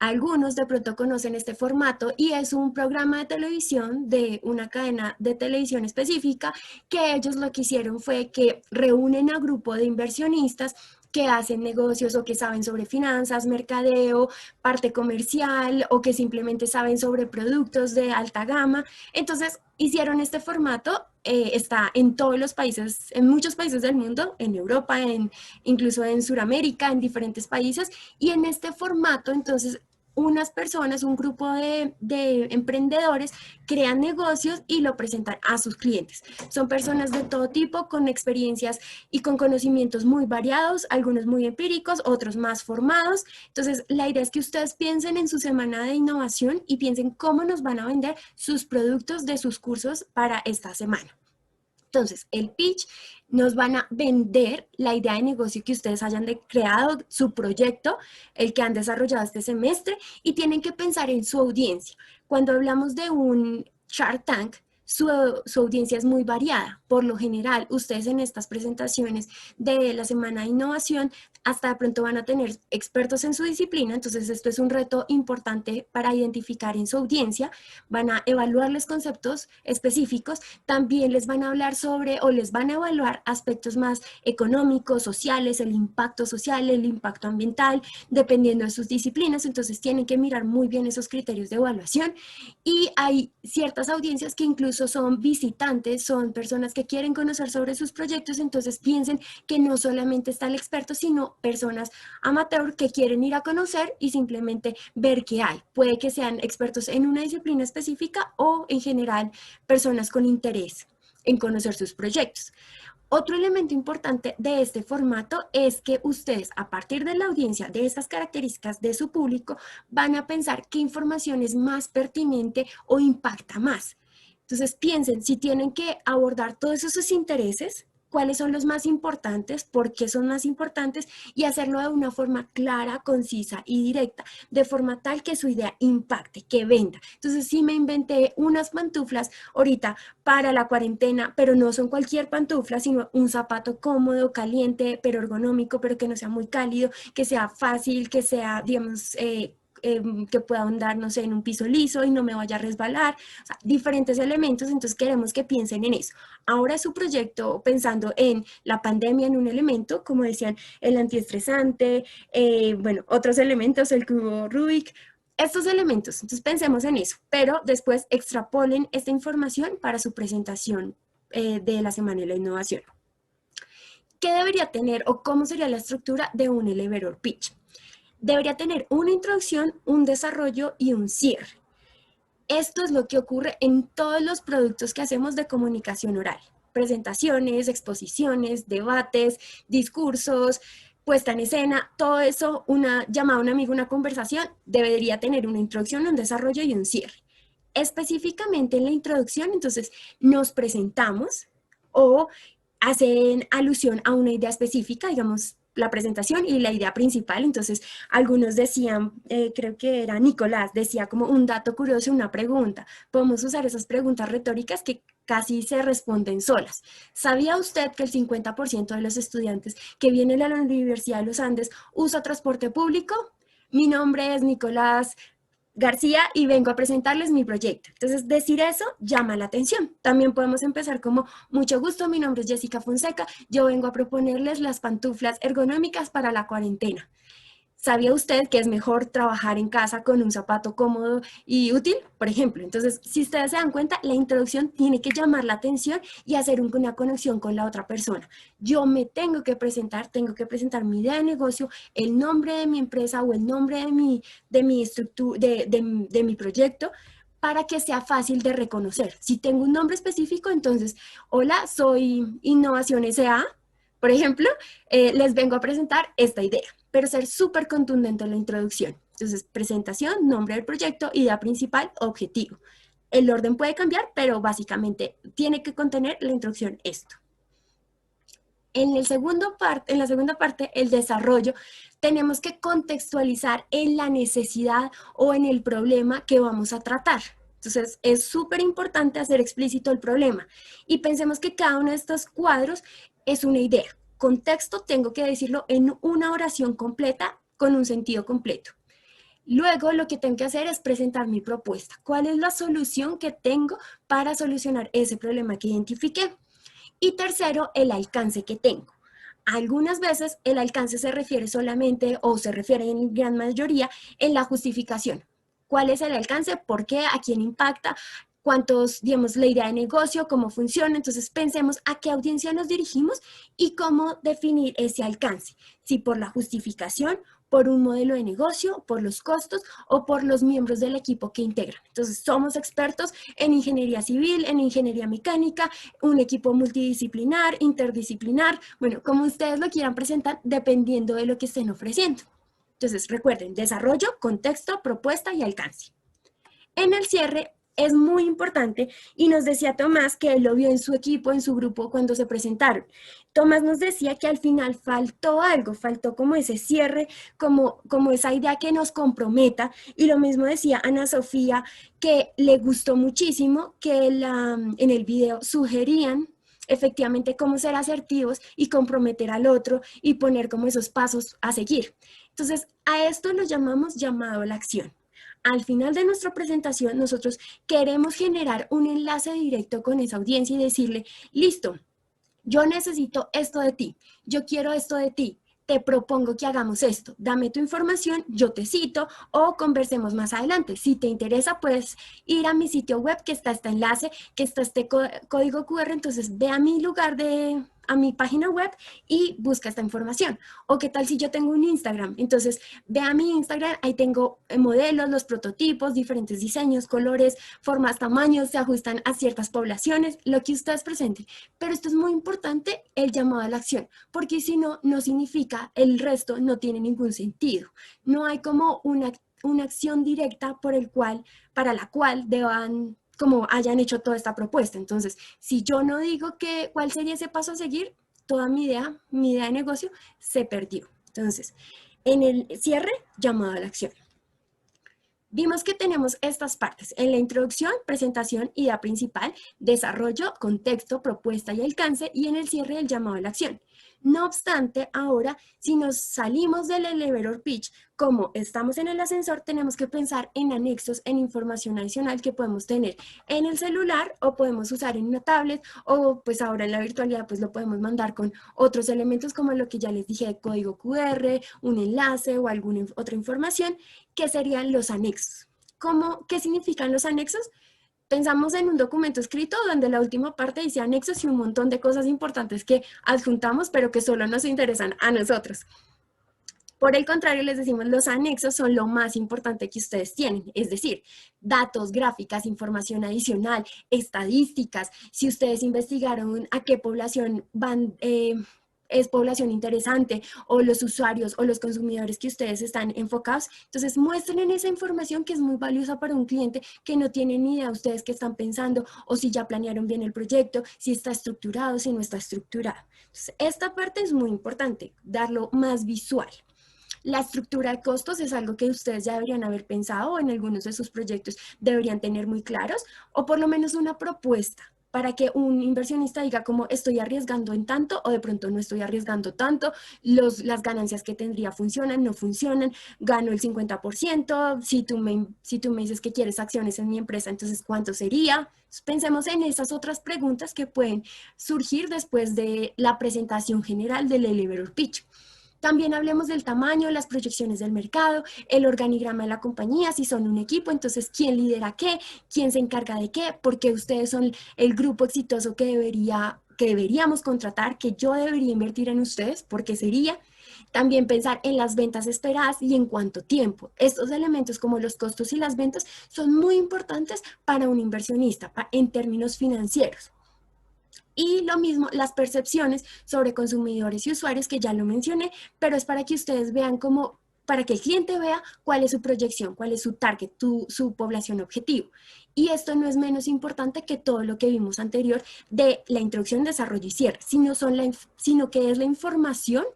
Algunos de pronto conocen este formato y es un programa de televisión de una cadena de televisión específica, que ellos lo que hicieron fue que reúnen a grupo de inversionistas que hacen negocios o que saben sobre finanzas, mercadeo, parte comercial o que simplemente saben sobre productos de alta gama. Entonces hicieron este formato, está en todos los países, en muchos países del mundo, en Europa, incluso en Sudamérica, en diferentes países, y en este formato entonces unas personas, un grupo de emprendedores crean negocios y lo presentan a sus clientes. Son personas de todo tipo, con experiencias y con conocimientos muy variados, algunos muy empíricos, otros más formados. Entonces, la idea es que ustedes piensen en su semana de innovación y piensen cómo nos van a vender sus productos de sus cursos para esta semana. Entonces, el pitch nos van a vender la idea de negocio que ustedes hayan creado, su proyecto, el que han desarrollado este semestre, y tienen que pensar en su audiencia. Cuando hablamos de un Shark Tank, su audiencia es muy variada. Por lo general, ustedes en estas presentaciones de la Semana de Innovación hasta de pronto van a tener expertos en su disciplina, entonces esto es un reto importante para identificar en su audiencia. Van a evaluarles conceptos específicos, también les van a hablar sobre o les van a evaluar aspectos más económicos, sociales, el impacto social, el impacto ambiental, dependiendo de sus disciplinas, entonces tienen que mirar muy bien esos criterios de evaluación. Y hay ciertas audiencias que incluso son visitantes, son personas que quieren conocer sobre sus proyectos, entonces piensen que no solamente está el experto, sino personas amateur que quieren ir a conocer y simplemente ver qué hay. Puede que sean expertos en una disciplina específica o en general personas con interés en conocer sus proyectos. Otro elemento importante de este formato es que ustedes, a partir de la audiencia, de estas características de su público, van a pensar qué información es más pertinente o impacta más. Entonces piensen, si tienen que abordar todos esos intereses, cuáles son los más importantes, por qué son más importantes y hacerlo de una forma clara, concisa y directa, de forma tal que su idea impacte, que venda. Entonces, si me inventé unas pantuflas ahorita para la cuarentena, pero no son cualquier pantufla, sino un zapato cómodo, caliente, pero ergonómico, pero que no sea muy cálido, que sea fácil, que sea, digamos, que pueda andar, no sé, en un piso liso y no me vaya a resbalar, o sea, diferentes elementos, entonces queremos que piensen en eso. Ahora su proyecto pensando en la pandemia en un elemento, como decían, el antiestresante, bueno, otros elementos, el cubo Rubik, estos elementos, entonces pensemos en eso, pero después extrapolen esta información para su presentación de la Semana de la Innovación. ¿Qué debería tener o cómo sería la estructura de un elevator pitch? Debería tener una introducción, un desarrollo y un cierre. Esto es lo que ocurre en todos los productos que hacemos de comunicación oral. Presentaciones, exposiciones, debates, discursos, puesta en escena, todo eso, una llamada a un amigo, una conversación, debería tener una introducción, un desarrollo y un cierre. Específicamente en la introducción, entonces, nos presentamos o hacen alusión a una idea específica, digamos, la presentación y la idea principal. Entonces, algunos decían, creo que era Nicolás, decía como un dato curioso, una pregunta. Podemos usar esas preguntas retóricas que casi se responden solas. ¿Sabía usted que el 50% de los estudiantes que vienen a la Universidad de los Andes usa transporte público? Mi nombre es Nicolás García y vengo a presentarles mi proyecto. Entonces, decir eso llama la atención. También podemos empezar como, mucho gusto, mi nombre es Jessica Fonseca, yo vengo a proponerles las pantuflas ergonómicas para la cuarentena. ¿Sabía usted que es mejor trabajar en casa con un zapato cómodo y útil? Por ejemplo, entonces, si ustedes se dan cuenta, la introducción tiene que llamar la atención y hacer una conexión con la otra persona. Yo me tengo que presentar mi idea de negocio, el nombre de mi empresa o el nombre de mi proyecto, para que sea fácil de reconocer. Si tengo un nombre específico, entonces, hola, soy Innovación S.A., por ejemplo, les vengo a presentar esta idea, pero ser súper contundente en la introducción. Entonces, presentación, nombre del proyecto, idea principal, objetivo. El orden puede cambiar, pero básicamente tiene que contener la introducción esto. En la segunda parte, el desarrollo, tenemos que contextualizar en la necesidad o en el problema que vamos a tratar. Entonces, es súper importante hacer explícito el problema. Y pensemos que cada uno de estos cuadros es una idea. Contexto, tengo que decirlo en una oración completa con un sentido completo. Luego, lo que tengo que hacer es presentar mi propuesta. ¿Cuál es la solución que tengo para solucionar ese problema que identifiqué? Y tercero, el alcance que tengo. Algunas veces el alcance se refiere solamente o se refiere en gran mayoría en la justificación. ¿Cuál es el alcance? ¿Por qué? ¿A quién impacta? ¿Cuántos, digamos, la idea de negocio? ¿Cómo funciona? Entonces pensemos a qué audiencia nos dirigimos y cómo definir ese alcance. Si por la justificación, por un modelo de negocio, por los costos o por los miembros del equipo que integran. Entonces, somos expertos en ingeniería civil, en ingeniería mecánica, un equipo multidisciplinar, interdisciplinar, bueno, como ustedes lo quieran presentar, dependiendo de lo que estén ofreciendo. Entonces, recuerden, desarrollo, contexto, propuesta y alcance. En el cierre es muy importante y nos decía Tomás que él lo vio en su equipo, en su grupo cuando se presentaron. Tomás nos decía que al final faltó algo, faltó como ese cierre, como esa idea que nos comprometa, y lo mismo decía Ana Sofía, que le gustó muchísimo que en el video sugerían efectivamente cómo ser asertivos y comprometer al otro y poner como esos pasos a seguir. Entonces, a esto lo llamamos llamado a la acción. Al final de nuestra presentación, nosotros queremos generar un enlace directo con esa audiencia y decirle, listo, yo necesito esto de ti, yo quiero esto de ti, te propongo que hagamos esto, dame tu información, yo te cito o conversemos más adelante. Si te interesa, puedes ir a mi sitio web que está este enlace, que está este código QR, entonces ve a mi lugar a mi página web y busca esta información. O qué tal si yo tengo un Instagram, entonces ve a mi Instagram, ahí tengo modelos, los prototipos, diferentes diseños, colores, formas, tamaños, se ajustan a ciertas poblaciones, lo que ustedes presenten. Pero esto es muy importante, el llamado a la acción, porque si no, no significa, el resto no tiene ningún sentido. No hay como una acción directa para la cual deban como hayan hecho toda esta propuesta. Entonces, si yo no digo cuál sería ese paso a seguir, toda mi idea de negocio se perdió. Entonces, en el cierre, llamado a la acción. Vimos que tenemos estas partes: en la introducción, presentación, idea principal, desarrollo, contexto, propuesta y alcance, y en el cierre, el llamado a la acción. No obstante, ahora, si nos salimos del elevator pitch, como estamos en el ascensor, tenemos que pensar en anexos, en información adicional que podemos tener en el celular o podemos usar en una tablet, o pues ahora en la virtualidad pues lo podemos mandar con otros elementos como lo que ya les dije, de código QR, un enlace o alguna otra información, que serían los anexos. ¿Qué significan los anexos? Pensamos en un documento escrito donde la última parte dice anexos y un montón de cosas importantes que adjuntamos, pero que solo nos interesan a nosotros. Por el contrario, les decimos, los anexos son lo más importante que ustedes tienen, es decir, datos, gráficas, información adicional, estadísticas. Si ustedes investigaron a qué población es población interesante, o los usuarios o los consumidores que ustedes están enfocados, entonces muestren esa información que es muy valiosa para un cliente que no tiene ni idea ustedes qué están pensando, o si ya planearon bien el proyecto, si está estructurado, si no está estructurado. Entonces, esta parte es muy importante, darlo más visual. La estructura de costos es algo que ustedes ya deberían haber pensado, o en algunos de sus proyectos deberían tener muy claros, o por lo menos una propuesta para que un inversionista diga como estoy arriesgando en tanto o de pronto no estoy arriesgando tanto, las ganancias que tendría funcionan, no funcionan, gano el 50%, si tú me dices que quieres acciones en mi empresa, entonces ¿cuánto sería? Entonces, pensemos en esas otras preguntas que pueden surgir después de la presentación general del elevator pitch. También hablemos del tamaño, las proyecciones del mercado, el organigrama de la compañía, si son un equipo, entonces quién lidera qué, quién se encarga de qué, porque ustedes son el grupo exitoso que deberíamos contratar, que yo debería invertir en ustedes, porque sería. También pensar en las ventas esperadas y en cuánto tiempo. Estos elementos como los costos y las ventas son muy importantes para un inversionista en términos financieros. Y lo mismo, las percepciones sobre consumidores y usuarios, que ya lo mencioné, pero es para que ustedes vean para que el cliente vea cuál es su proyección, cuál es su target, su población objetivo. Y esto no es menos importante que todo lo que vimos anterior de la introducción, desarrollo y cierre, sino que es la información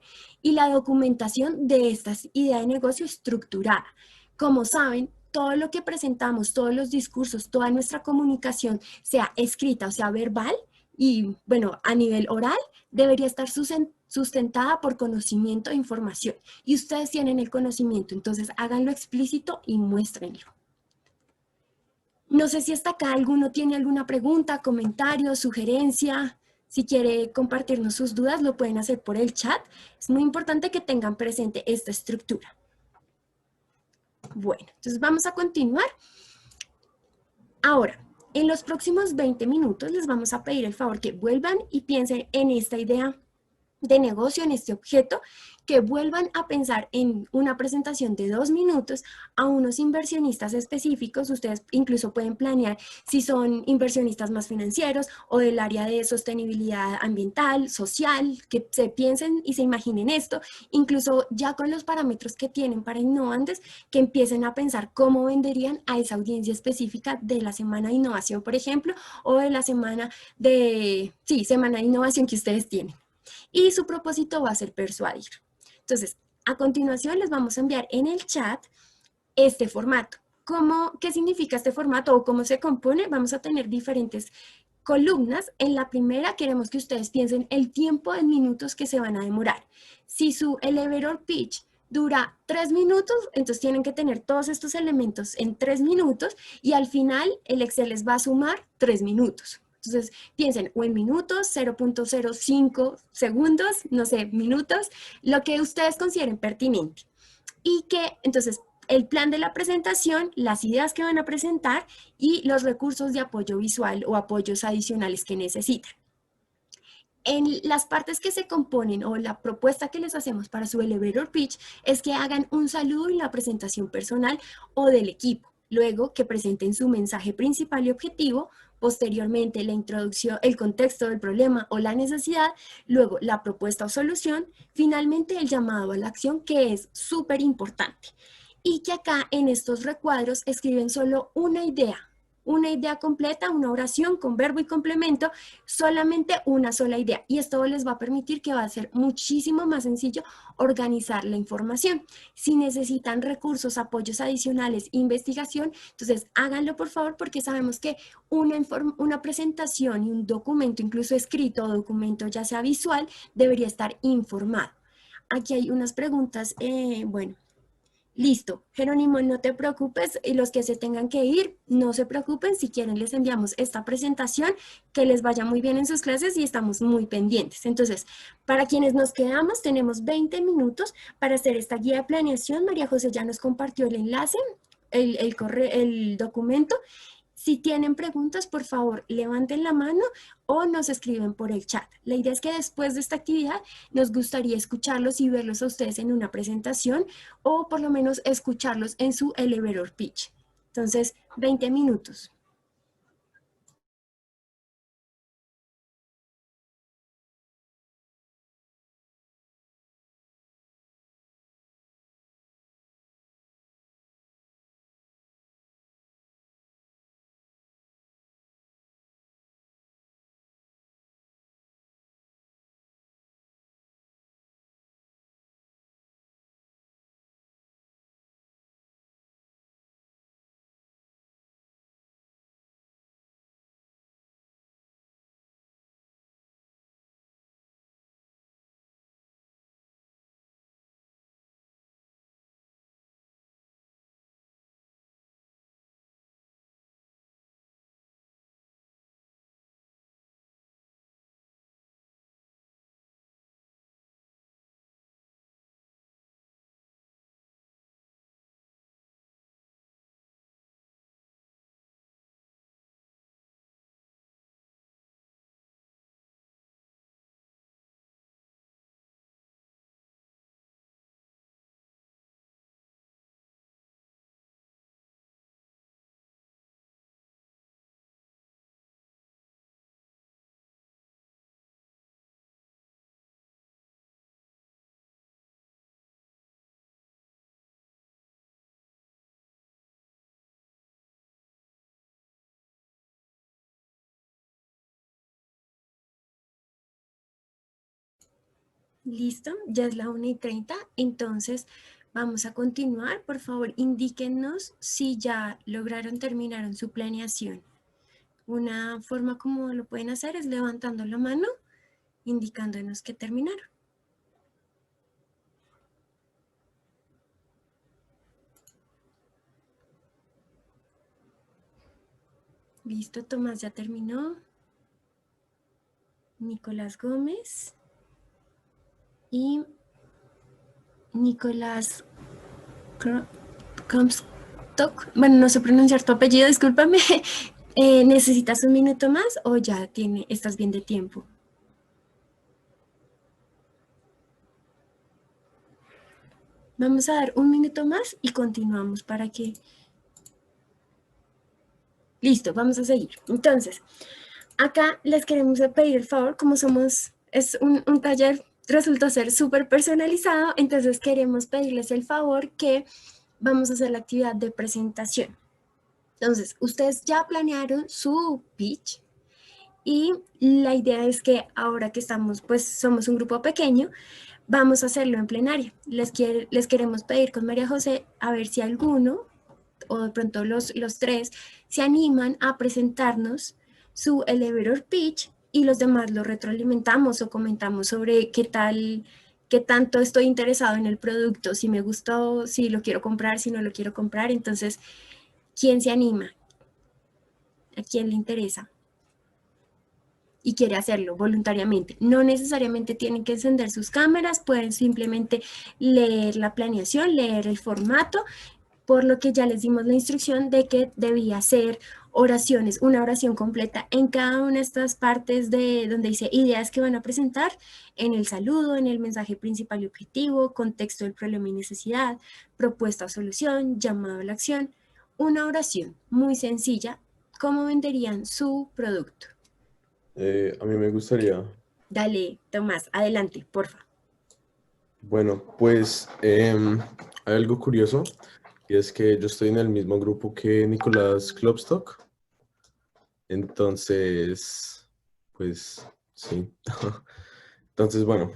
y la documentación de esta idea de negocio estructurada. Como saben, todo lo que presentamos, todos los discursos, toda nuestra comunicación, sea escrita o sea verbal, y bueno, a nivel oral, debería estar sustentada por conocimiento e información. Y ustedes tienen el conocimiento, entonces háganlo explícito y muéstrenlo. No sé si hasta acá alguno tiene alguna pregunta, comentario, sugerencia. Si quiere compartirnos sus dudas, lo pueden hacer por el chat. Es muy importante que tengan presente esta estructura. Bueno, entonces vamos a continuar. Ahora, en los próximos 20 minutos les vamos a pedir el favor que vuelvan y piensen en esta idea de negocio en este objeto, que vuelvan a pensar en una presentación de 2 minutos a unos inversionistas específicos. Ustedes incluso pueden planear si son inversionistas más financieros o del área de sostenibilidad ambiental, social, que se piensen y se imaginen esto, incluso ya con los parámetros que tienen para innovantes, que empiecen a pensar cómo venderían a esa audiencia específica de la semana de innovación, por ejemplo, o de la semana de, sí, semana de innovación que ustedes tienen. Y su propósito va a ser persuadir. Entonces, a continuación les vamos a enviar en el chat este formato. ¿Qué significa este formato o cómo se compone? Vamos a tener diferentes columnas. En la primera queremos que ustedes piensen el tiempo en minutos que se van a demorar. Si su elevator pitch dura 3 minutos, entonces tienen que tener todos estos elementos en 3 minutos y al final el Excel les va a sumar 3 minutos. Entonces, piensen o en minutos, 0.05 segundos, no sé, minutos, lo que ustedes consideren pertinente. Y que, entonces, el plan de la presentación, las ideas que van a presentar y los recursos de apoyo visual o apoyos adicionales que necesitan. En las partes que se componen o la propuesta que les hacemos para su elevator pitch es que hagan un saludo en la presentación personal o del equipo. Luego que presenten su mensaje principal y objetivo, posteriormente la introducción, el contexto del problema o la necesidad, luego la propuesta o solución, finalmente el llamado a la acción, que es súper importante. Y que acá en estos recuadros escriben solo una idea completa, una oración con verbo y complemento, solamente una sola idea. Y esto les va a permitir que va a ser muchísimo más sencillo organizar la información. Si necesitan recursos, apoyos adicionales, investigación, entonces háganlo por favor, porque sabemos que una presentación y un documento, incluso escrito o documento ya sea visual, debería estar informado. Aquí hay unas preguntas, bueno. Listo, Jerónimo, no te preocupes, y los que se tengan que ir, no se preocupen, si quieren les enviamos esta presentación, que les vaya muy bien en sus clases y estamos muy pendientes. Entonces, para quienes nos quedamos, tenemos 20 minutos para hacer esta guía de planeación. María José ya nos compartió el enlace, el documento. Si tienen preguntas, por favor, levanten la mano o nos escriben por el chat. La idea es que después de esta actividad nos gustaría escucharlos y verlos a ustedes en una presentación o por lo menos escucharlos en su elevator pitch. Entonces, 20 minutos. Listo, ya es la 1:30, entonces vamos a continuar. Por favor, indíquenos si ya lograron terminar su planeación. Una forma como lo pueden hacer es levantando la mano, indicándonos que terminaron. Listo, Tomás ya terminó. Nicolás Gómez. Y Nicolás Comstock. Bueno, no sé pronunciar tu apellido, discúlpame. ¿Necesitas un minuto más o ya estás bien de tiempo? Vamos a dar un minuto más y continuamos para que... Listo, vamos a seguir. Entonces, acá les queremos pedir el favor, como es un taller, resultó ser súper personalizado, entonces queremos pedirles el favor que vamos a hacer la actividad de presentación. Entonces, ustedes ya planearon su pitch y la idea es que ahora que somos un grupo pequeño, vamos a hacerlo en plenaria. Les queremos pedir con María José a ver si alguno, o de pronto los tres, se animan a presentarnos su elevator pitch y los demás lo retroalimentamos o comentamos sobre qué tanto estoy interesado en el producto, si me gustó, si lo quiero comprar, si no lo quiero comprar. Entonces, ¿quién se anima? ¿A quién le interesa? Y quiere hacerlo voluntariamente. No necesariamente tienen que encender sus cámaras, pueden simplemente leer la planeación, leer el formato, por lo que ya les dimos la instrucción de que debía ser oraciones, una oración completa en cada una de estas partes de donde dice ideas que van a presentar, en el saludo, en el mensaje principal y objetivo, contexto del problema y necesidad, propuesta o solución, llamado a la acción, una oración muy sencilla. ¿Cómo venderían su producto?
A mí me gustaría,
Dale, Tomás, adelante, porfa.
bueno, pues hay algo curioso y es que yo estoy en el mismo grupo que Nicolás Klopstock. Entonces, pues sí. Entonces, bueno,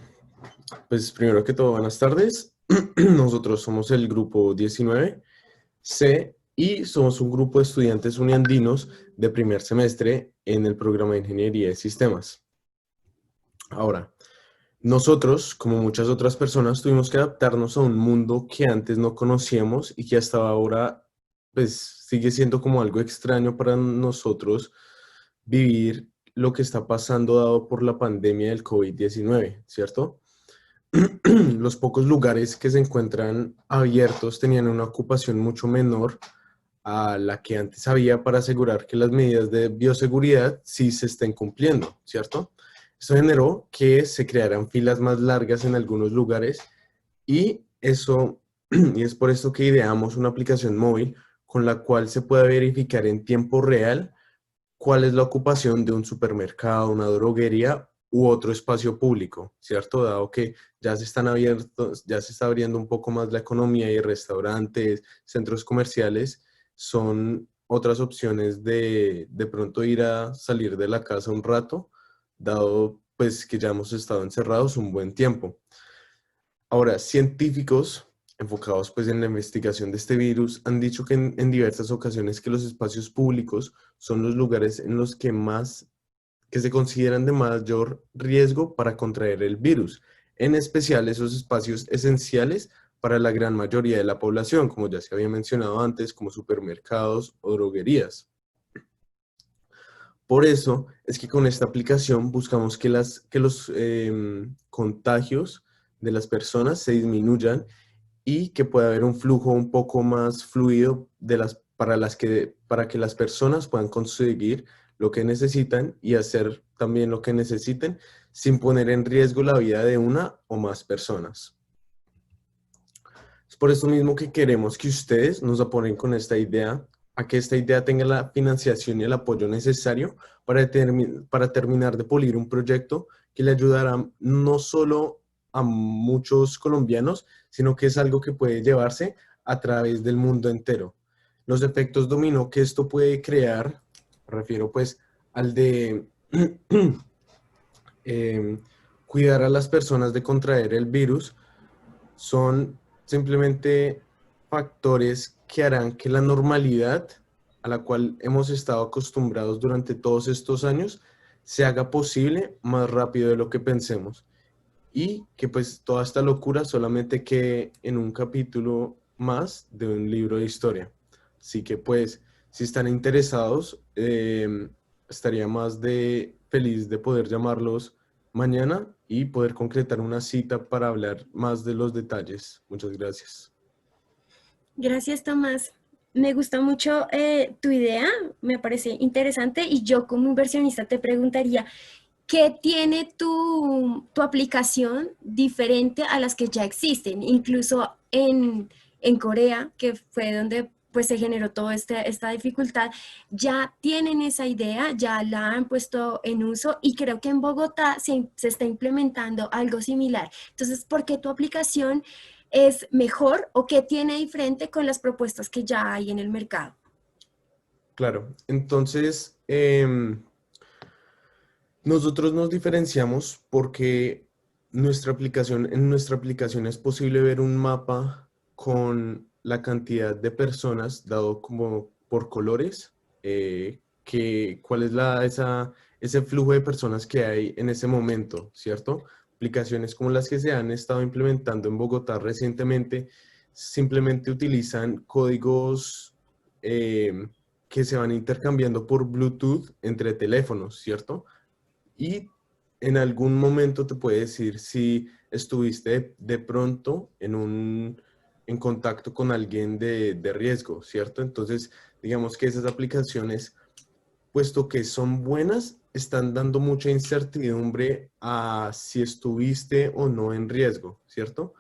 pues primero que todo, buenas tardes. Nosotros somos el grupo 19C y somos un grupo de estudiantes uniandinos de primer semestre en el programa de Ingeniería de Sistemas. Ahora, nosotros, como muchas otras personas, tuvimos que adaptarnos a un mundo que antes no conocíamos y que hasta ahora, pues, sigue siendo como algo extraño para nosotros vivir lo que está pasando dado por la pandemia del COVID-19, ¿cierto? Los pocos lugares que se encuentran abiertos tenían una ocupación mucho menor a la que antes había para asegurar que las medidas de bioseguridad sí se estén cumpliendo, ¿cierto? Eso generó que se crearan filas más largas en algunos lugares y y es por esto que ideamos una aplicación móvil con la cual se pueda verificar en tiempo real cuál es la ocupación de un supermercado, una droguería u otro espacio público, ¿cierto? Dado que ya se están abiertos, ya se está abriendo un poco más la economía y restaurantes, centros comerciales son otras opciones de pronto ir a salir de la casa un rato, dado pues que ya hemos estado encerrados un buen tiempo. Ahora, científicos enfocados pues en la investigación de este virus han dicho que en diversas ocasiones que los espacios públicos son los lugares en los que se consideran de mayor riesgo para contraer el virus, en especial esos espacios esenciales para la gran mayoría de la población, como ya se había mencionado antes, como supermercados o droguerías. Por eso es que con esta aplicación buscamos que los contagios de las personas se disminuyan y que pueda haber un flujo un poco más fluido para que las personas puedan conseguir lo que necesitan y hacer también lo que necesiten sin poner en riesgo la vida de una o más personas. Es por eso mismo que queremos que ustedes nos apoyen con esta idea, a que esta idea tenga la financiación y el apoyo necesario para terminar de pulir un proyecto que le ayudará no solo a muchos colombianos, sino que es algo que puede llevarse a través del mundo entero. Los efectos dominó que esto puede crear, me refiero pues al de cuidar a las personas de contraer el virus, son simplemente factores que harán que la normalidad a la cual hemos estado acostumbrados durante todos estos años se haga posible más rápido de lo que pensemos. Y que pues toda esta locura solamente quede en un capítulo más de un libro de historia. Así que pues si están interesados, estaría más de feliz de poder llamarlos mañana y poder concretar una cita para hablar más de los detalles. Muchas gracias.
Gracias, Tomás. Me gusta mucho tu idea, me parece interesante y yo como inversionista te preguntaría, ¿qué tiene tu aplicación diferente a las que ya existen? Incluso en Corea, que fue donde pues se generó toda esta dificultad, ya tienen esa idea, ya la han puesto en uso y creo que en Bogotá se está implementando algo similar. Entonces, ¿por qué tu aplicación es mejor o qué tiene diferente con las propuestas que ya hay en el mercado?
Claro, entonces nosotros nos diferenciamos porque en nuestra aplicación es posible ver un mapa con la cantidad de personas dado como por colores, cuál es ese flujo de personas que hay en ese momento, ¿cierto? Aplicaciones como las que se han estado implementando en Bogotá recientemente simplemente utilizan códigos que se van intercambiando por Bluetooth entre teléfonos, ¿cierto? Y en algún momento te puede decir si estuviste de pronto en contacto con alguien de riesgo, ¿cierto? Entonces, digamos que esas aplicaciones, puesto que son buenas, están dando mucha incertidumbre a si estuviste o no en riesgo, ¿cierto?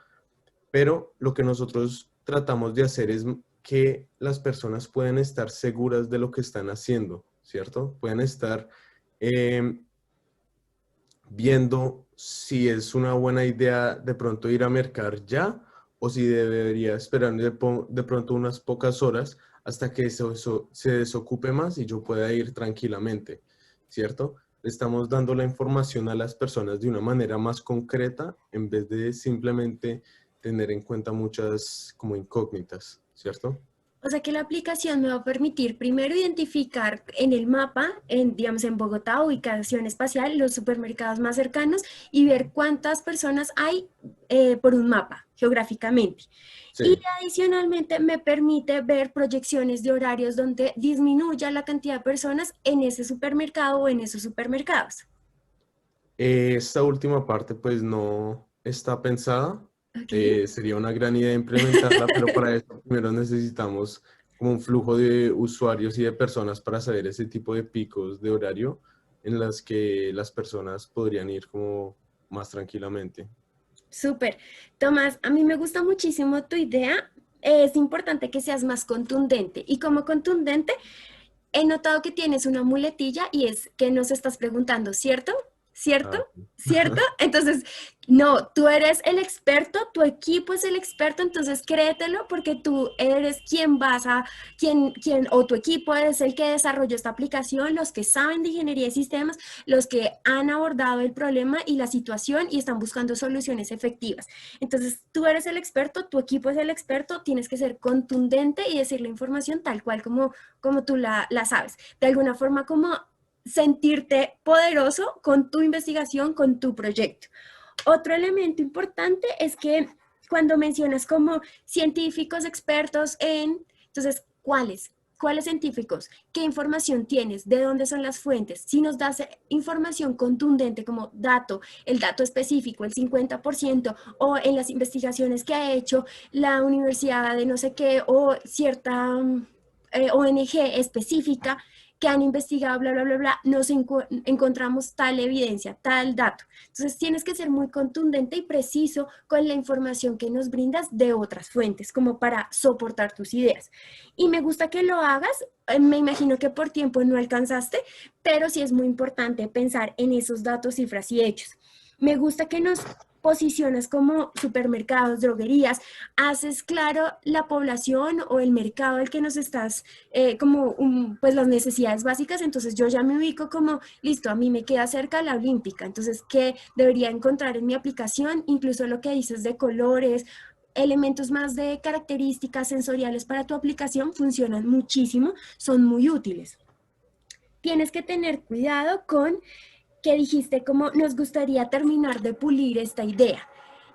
Pero lo que nosotros tratamos de hacer es que las personas puedan estar seguras de lo que están haciendo, ¿cierto? Puedan estar viendo si es una buena idea de pronto ir a mercar ya o si debería esperar de pronto unas pocas horas hasta que eso se desocupe más y yo pueda ir tranquilamente, ¿cierto? Le estamos dando la información a las personas de una manera más concreta en vez de simplemente tener en cuenta muchas como incógnitas, ¿cierto?
O sea que la aplicación me va a permitir primero identificar en el mapa, digamos en Bogotá, ubicación espacial, los supermercados más cercanos y ver cuántas personas hay por un mapa geográficamente. Y
Sí.
adicionalmente me permite ver proyecciones de horarios donde disminuya la cantidad de personas en ese supermercado o en esos supermercados.
Esta última parte pues no está pensada.
Ok.
Sería una gran idea implementarla, pero para eso primero necesitamos como un flujo de usuarios y de personas para saber ese tipo de picos de horario en las que las personas podrían ir como más tranquilamente.
Súper. Tomás, a mí me gusta muchísimo tu idea. Es importante que seas más contundente. Y como contundente, he notado que tienes una muletilla y es que nos estás preguntando, ¿cierto? ¿Cierto?
Ah,
¿Cierto? Entonces, no, tú eres el experto, tu equipo es el experto, entonces créetelo porque tú eres quien o tu equipo es el que desarrolló esta aplicación, los que saben de ingeniería de sistemas, los que han abordado el problema y la situación y están buscando soluciones efectivas. Entonces, tú eres el experto, tu equipo es el experto, tienes que ser contundente y decir la información tal cual como tú la sabes. De alguna forma, como sentirte poderoso con tu investigación, con tu proyecto. Otro elemento importante es que cuando mencionas como científicos expertos entonces, ¿cuáles? ¿Cuáles científicos? ¿Qué información tienes? ¿De dónde son las fuentes? Si nos das información contundente como el dato específico, el 50%, o en las investigaciones que ha hecho la universidad de no sé qué, o cierta ONG específica, que han investigado, bla, bla, bla, bla, encontramos tal evidencia, tal dato. Entonces tienes que ser muy contundente y preciso con la información que nos brindas de otras fuentes, como para soportar tus ideas. Y me gusta que lo hagas, me imagino que por tiempo no alcanzaste, pero sí es muy importante pensar en esos datos, cifras y hechos. Me gusta que nos posicionas como supermercados, droguerías, haces claro la población o el mercado al que nos estás, pues las necesidades básicas, entonces yo ya me ubico como, listo, a mí me queda cerca la olímpica, entonces, ¿qué debería encontrar en mi aplicación? Incluso lo que dices de colores, elementos más de características sensoriales para tu aplicación funcionan muchísimo, son muy útiles. Tienes que tener cuidado con que dijiste como nos gustaría terminar de pulir esta idea.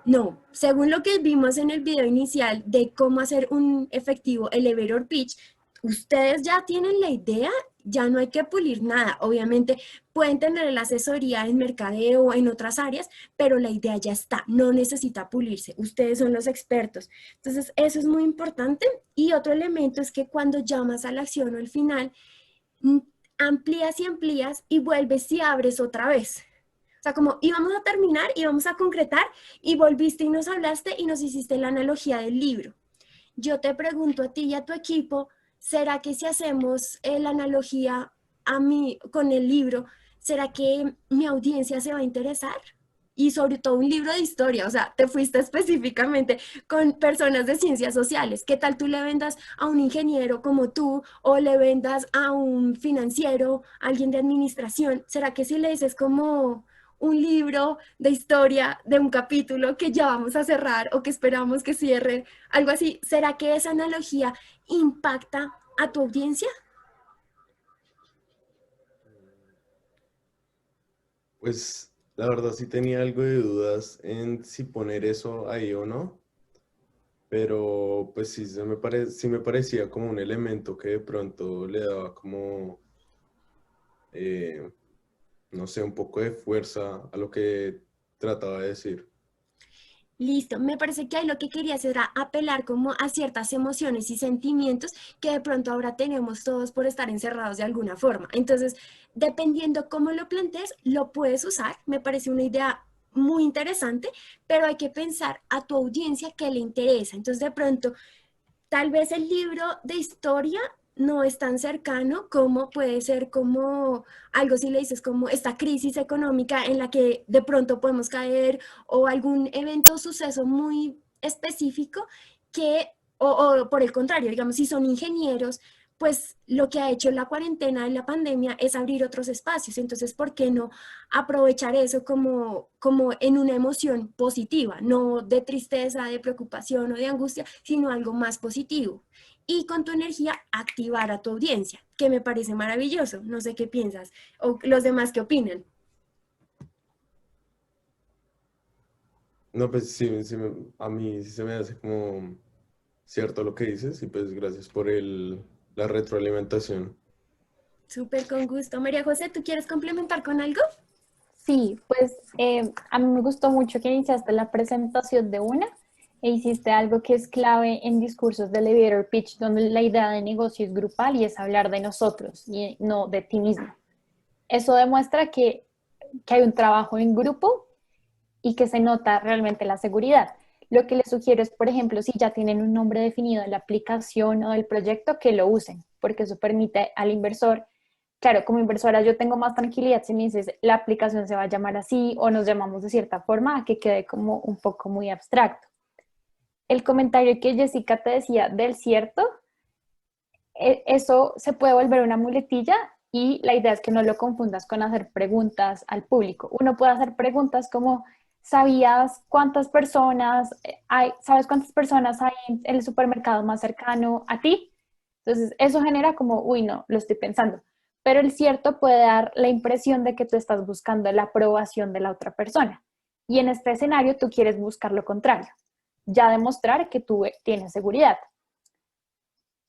No, según lo que vimos en el video inicial de cómo hacer un efectivo elevator pitch, ustedes ya tienen la idea, ya no hay que pulir nada. Obviamente pueden tener la asesoría en mercadeo o en otras áreas, pero la idea ya está, no necesita pulirse. Ustedes son los expertos. Entonces, eso es muy importante. Y otro elemento es que cuando llamas a la acción o al final, amplías y amplías y vuelves y abres otra vez. sea, como íbamos a terminar, íbamos a concretar y volviste y nos hablaste y nos hiciste la analogía del libro. Yo te pregunto a ti y a tu equipo, ¿será que si hacemos la analogía a mí con el libro, será que mi audiencia se va a interesar? Y sobre todo un libro de historia, o sea, te fuiste específicamente con personas de ciencias sociales. ¿Qué tal tú le vendas a un ingeniero como tú o le vendas a un financiero, alguien de administración? ¿Será que si le dices como un libro de historia de un capítulo que ya vamos a cerrar o que esperamos que cierre, algo así, será que esa analogía impacta a tu audiencia?
Pues la verdad sí tenía algo de dudas en si poner eso ahí o no, pero pues sí, sí me parecía como un elemento que de pronto le daba como, eh, no sé, un poco de fuerza a lo que trataba de decir.
Listo, me parece que ahí lo que querías era apelar como a ciertas emociones y sentimientos que de pronto ahora tenemos todos por estar encerrados de alguna forma. Entonces, dependiendo cómo lo plantees, lo puedes usar. Me parece una idea muy interesante, pero hay que pensar a tu audiencia qué le interesa. Entonces, de pronto, tal vez el libro de historia no es tan cercano como puede ser como algo si le dices como esta crisis económica en la que de pronto podemos caer o algún evento, suceso muy específico que, o por el contrario, digamos, si son ingenieros, pues lo que ha hecho la cuarentena y la pandemia es abrir otros espacios. Entonces, ¿por qué no aprovechar eso como en una emoción positiva, no de tristeza, de preocupación o de angustia, sino algo más positivo? Y con tu energía activar a tu audiencia, que me parece maravilloso. No sé qué piensas o los demás qué opinan.
No, pues sí, a mí sí se me hace como cierto lo que dices y pues gracias por la retroalimentación.
Súper con gusto. María José, ¿tú quieres complementar con algo?
Sí, pues a mí me gustó mucho que iniciaste la presentación de una e hiciste algo que es clave en discursos de elevator pitch, donde la idea de negocio es grupal y es hablar de nosotros y no de ti mismo. Eso demuestra que hay un trabajo en grupo y que se nota realmente la seguridad. Lo que les sugiero es, por ejemplo, si ya tienen un nombre definido de la aplicación o del proyecto, que lo usen, porque eso permite al inversor. Claro, como inversora yo tengo más tranquilidad si me dices la aplicación se va a llamar así o nos llamamos de cierta forma, a que quede como un poco muy abstracto. El comentario que Jessica te decía del cierto, eso se puede volver una muletilla y la idea es que no lo confundas con hacer preguntas al público. Uno puede hacer preguntas como, ¿sabías cuántas personas hay, sabes cuántas personas hay en el supermercado más cercano a ti? Entonces, eso genera como, uy, no, lo estoy pensando. Pero el cierto puede dar la impresión de que tú estás buscando la aprobación de la otra persona. Y en este escenario tú quieres buscar lo contrario, ya demostrar que tú tienes seguridad.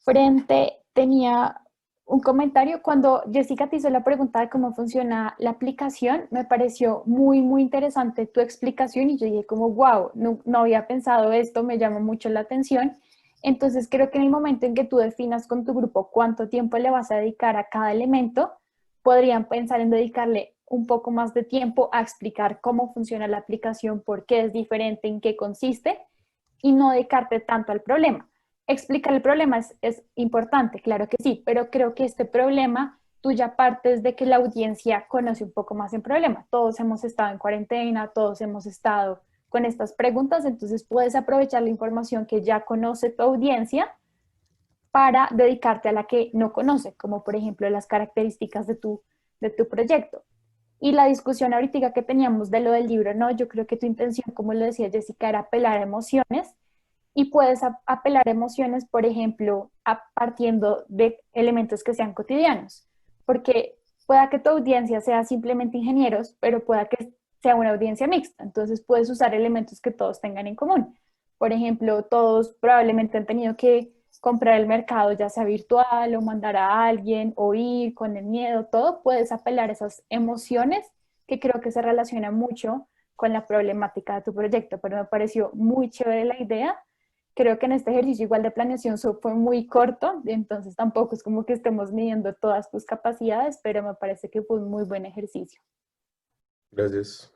Frente, tenía un comentario cuando Jessica te hizo la pregunta de cómo funciona la aplicación, me pareció muy, muy interesante tu explicación y yo dije como, wow, no, no había pensado esto, me llamó mucho la atención. Entonces creo que en el momento en que tú definas con tu grupo cuánto tiempo le vas a dedicar a cada elemento, podrían pensar en dedicarle un poco más de tiempo a explicar cómo funciona la aplicación, por qué es diferente, en qué consiste y no dedicarte tanto al problema. Explicar el problema es importante, claro que sí, pero creo que este problema tú ya partes de que la audiencia conoce un poco más el problema. Todos hemos estado en cuarentena, todos hemos estado con estas preguntas, entonces puedes aprovechar la información que ya conoce tu audiencia para dedicarte a la que no conoce, como por ejemplo las características de tu proyecto. Y la discusión ahorita que teníamos de lo del libro, no, yo creo que tu intención, como lo decía Jessica, era apelar a emociones y puedes apelar a emociones, por ejemplo, partiendo de elementos que sean cotidianos, porque pueda que tu audiencia sea simplemente ingenieros, pero pueda que sea una audiencia mixta, entonces puedes usar elementos que todos tengan en común. Por ejemplo, todos probablemente han tenido que comprar el mercado, ya sea virtual o mandar a alguien o ir con el miedo, todo, puedes apelar a esas emociones que creo que se relacionan mucho con la problemática de tu proyecto, pero me pareció muy chévere la idea. Creo que en este ejercicio igual de planeación fue muy corto, entonces tampoco es como que estemos midiendo todas tus capacidades, pero me parece que fue un muy buen ejercicio.
Gracias.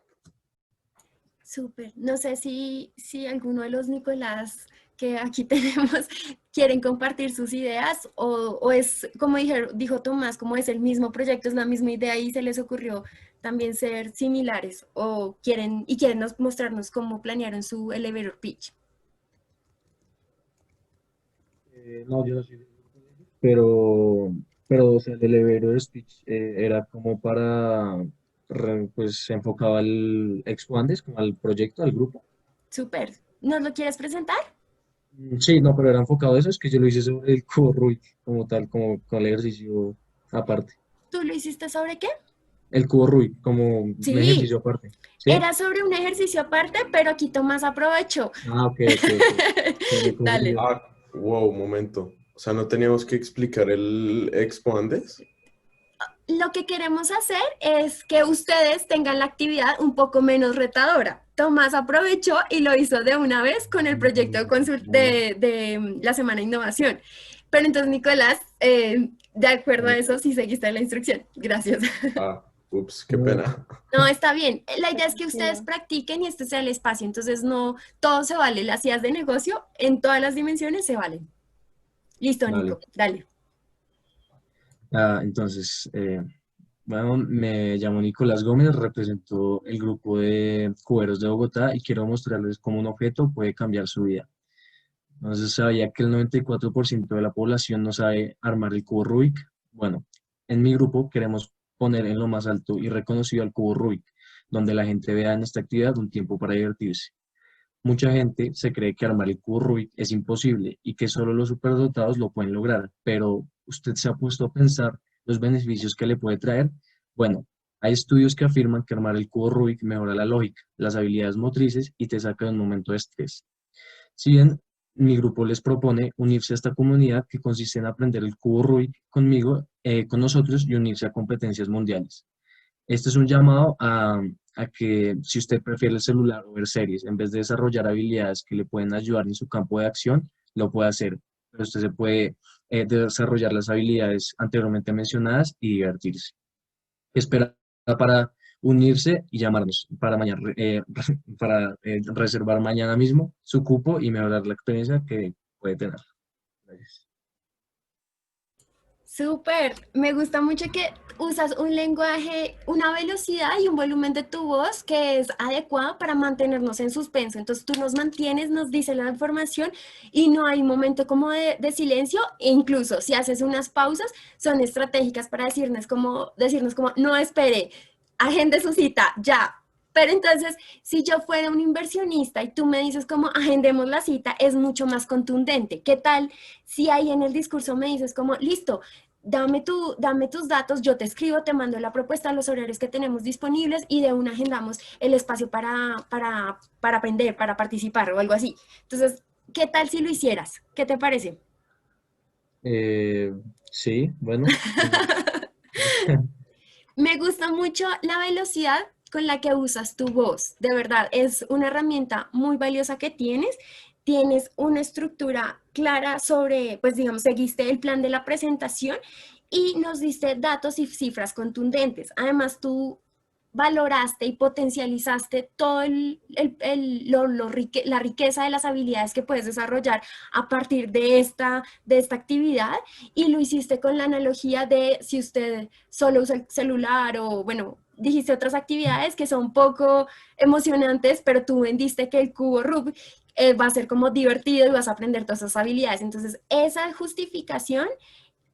Súper. No sé si alguno de los Nicolás que aquí tenemos quieren compartir sus ideas o es, como dijo Tomás, como es el mismo proyecto, es la misma idea y se les ocurrió también ser similares o quieren mostrarnos cómo planearon su elevator pitch.
No, yo no soy de grupo de ellos, pero o sea, el elevator speech era como para, pues enfocado al Expandes, como al proyecto, al grupo.
Súper. ¿Nos lo quieres presentar?
Sí, no, pero era enfocado a eso, es que yo lo hice sobre el cubo Rubik como tal, como con el ejercicio aparte.
¿Tú lo hiciste sobre qué?
El cubo Rubik como un
Sí,
ejercicio aparte, ¿sí?
era sobre un ejercicio aparte, pero aquí Tomás aprovechó.
Ah, ok, ok, ok. Se me
Dale.
confundió.
Ah, wow, momento. O sea, ¿no teníamos que explicar el Expo Andes?
Lo que queremos hacer es que ustedes tengan la actividad un poco menos retadora. Tomás aprovechó y lo hizo de una vez con el proyecto
Vale,
de la Semana de Innovación. Pero entonces, Nicolás, de acuerdo a
vale.
eso, sí seguiste la instrucción. Gracias.
Ah, ups, qué
No,
pena.
No, está bien. La idea es que ustedes
Tranquilo.
practiquen y este sea el espacio. Entonces, no, todo se vale. Las ideas de negocio en todas las dimensiones se valen. Listo,
vale.
Nico, dale.
Entonces, bueno, me llamo Nicolás Gómez, represento el grupo de cuberos de Bogotá y quiero mostrarles cómo un objeto puede cambiar su vida. Entonces, ¿sabía que el 94% de la población no sabe armar el cubo Rubik? Bueno, en mi grupo queremos poner en lo más alto y reconocido al cubo Rubik, donde la gente vea en esta actividad un tiempo para divertirse. Mucha gente se cree que armar el cubo Rubik es imposible y que solo los superdotados lo pueden lograr, pero ¿usted se ha puesto a pensar los beneficios que le puede traer? Bueno, hay estudios que afirman que armar el cubo Rubik mejora la lógica, las habilidades motrices y te saca de un momento de estrés. Si bien mi grupo les propone unirse a esta comunidad que consiste en aprender el cubo Rubik conmigo, con nosotros y unirse a competencias mundiales. Este es un llamado a que si usted prefiere el celular o ver series, en vez de desarrollar habilidades que le pueden ayudar en su campo de acción, lo puede hacer. Pero usted se puede desarrollar las habilidades anteriormente mencionadas y divertirse. Espera para unirse y llamarnos para mañana, para reservar mañana mismo su cupo y mejorar la experiencia que puede tener. Gracias.
Súper, me gusta mucho que usas un lenguaje, una velocidad y un volumen de tu voz que es adecuada para mantenernos en suspenso. Entonces tú nos mantienes, nos dices la información y no hay momento como de silencio. E incluso si haces unas pausas, son estratégicas para decirnos como, no espere, agende su cita, ya. Pero entonces, si yo fuera un inversionista y tú me dices como agendemos la cita, es mucho más contundente. ¿Qué tal si ahí en el discurso me dices como, listo, dame tus datos, yo te escribo, te mando la propuesta, los horarios que tenemos disponibles y de una agendamos el espacio para aprender, para participar o algo así? Entonces, ¿qué tal si lo hicieras? ¿Qué te parece?
Eh, sí, bueno.
Me gusta mucho la velocidad con la que usas tu voz. De verdad, es una herramienta muy valiosa que tienes. Tienes una estructura clara sobre, pues digamos, seguiste el plan de la presentación y nos diste datos y cifras contundentes. Además, tú valoraste y potencializaste todo la riqueza de las habilidades que puedes desarrollar a partir de esta actividad y lo hiciste con la analogía de si usted solo usa el celular o, bueno, dijiste otras actividades que son poco emocionantes, pero tú vendiste que el cubo Rubik va a ser como divertido y vas a aprender todas esas habilidades. Entonces, esa justificación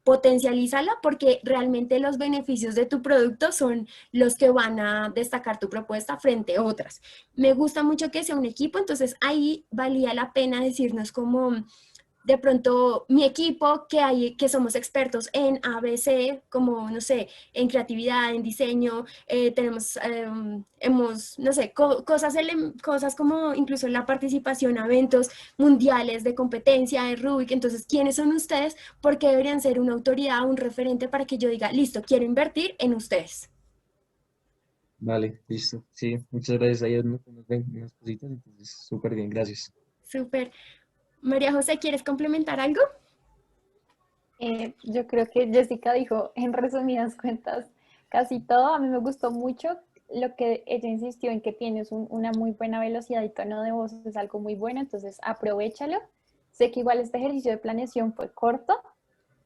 potencialízala porque realmente los beneficios de tu producto son los que van a destacar tu propuesta frente a otras. Me gusta mucho que sea un equipo, entonces ahí valía la pena decirnos como de pronto mi equipo, que somos expertos en ABC, como, no sé, en creatividad, en diseño, no sé, cosas como incluso la participación a eventos mundiales de competencia de Rubik. Entonces, ¿quiénes son ustedes? Porque deberían ser una autoridad, un referente para que yo diga, listo, quiero invertir en ustedes.
Vale, listo. Sí, muchas gracias. Ahí nos ven unas cositas, entonces súper bien, gracias.
Súper. María José, ¿quieres complementar algo?
Yo creo que Jessica dijo en resumidas cuentas casi todo. A mí me gustó mucho lo que ella insistió en que tienes una muy buena velocidad y tono de voz es algo muy bueno, entonces aprovéchalo. Sé que igual este ejercicio de planeación fue corto,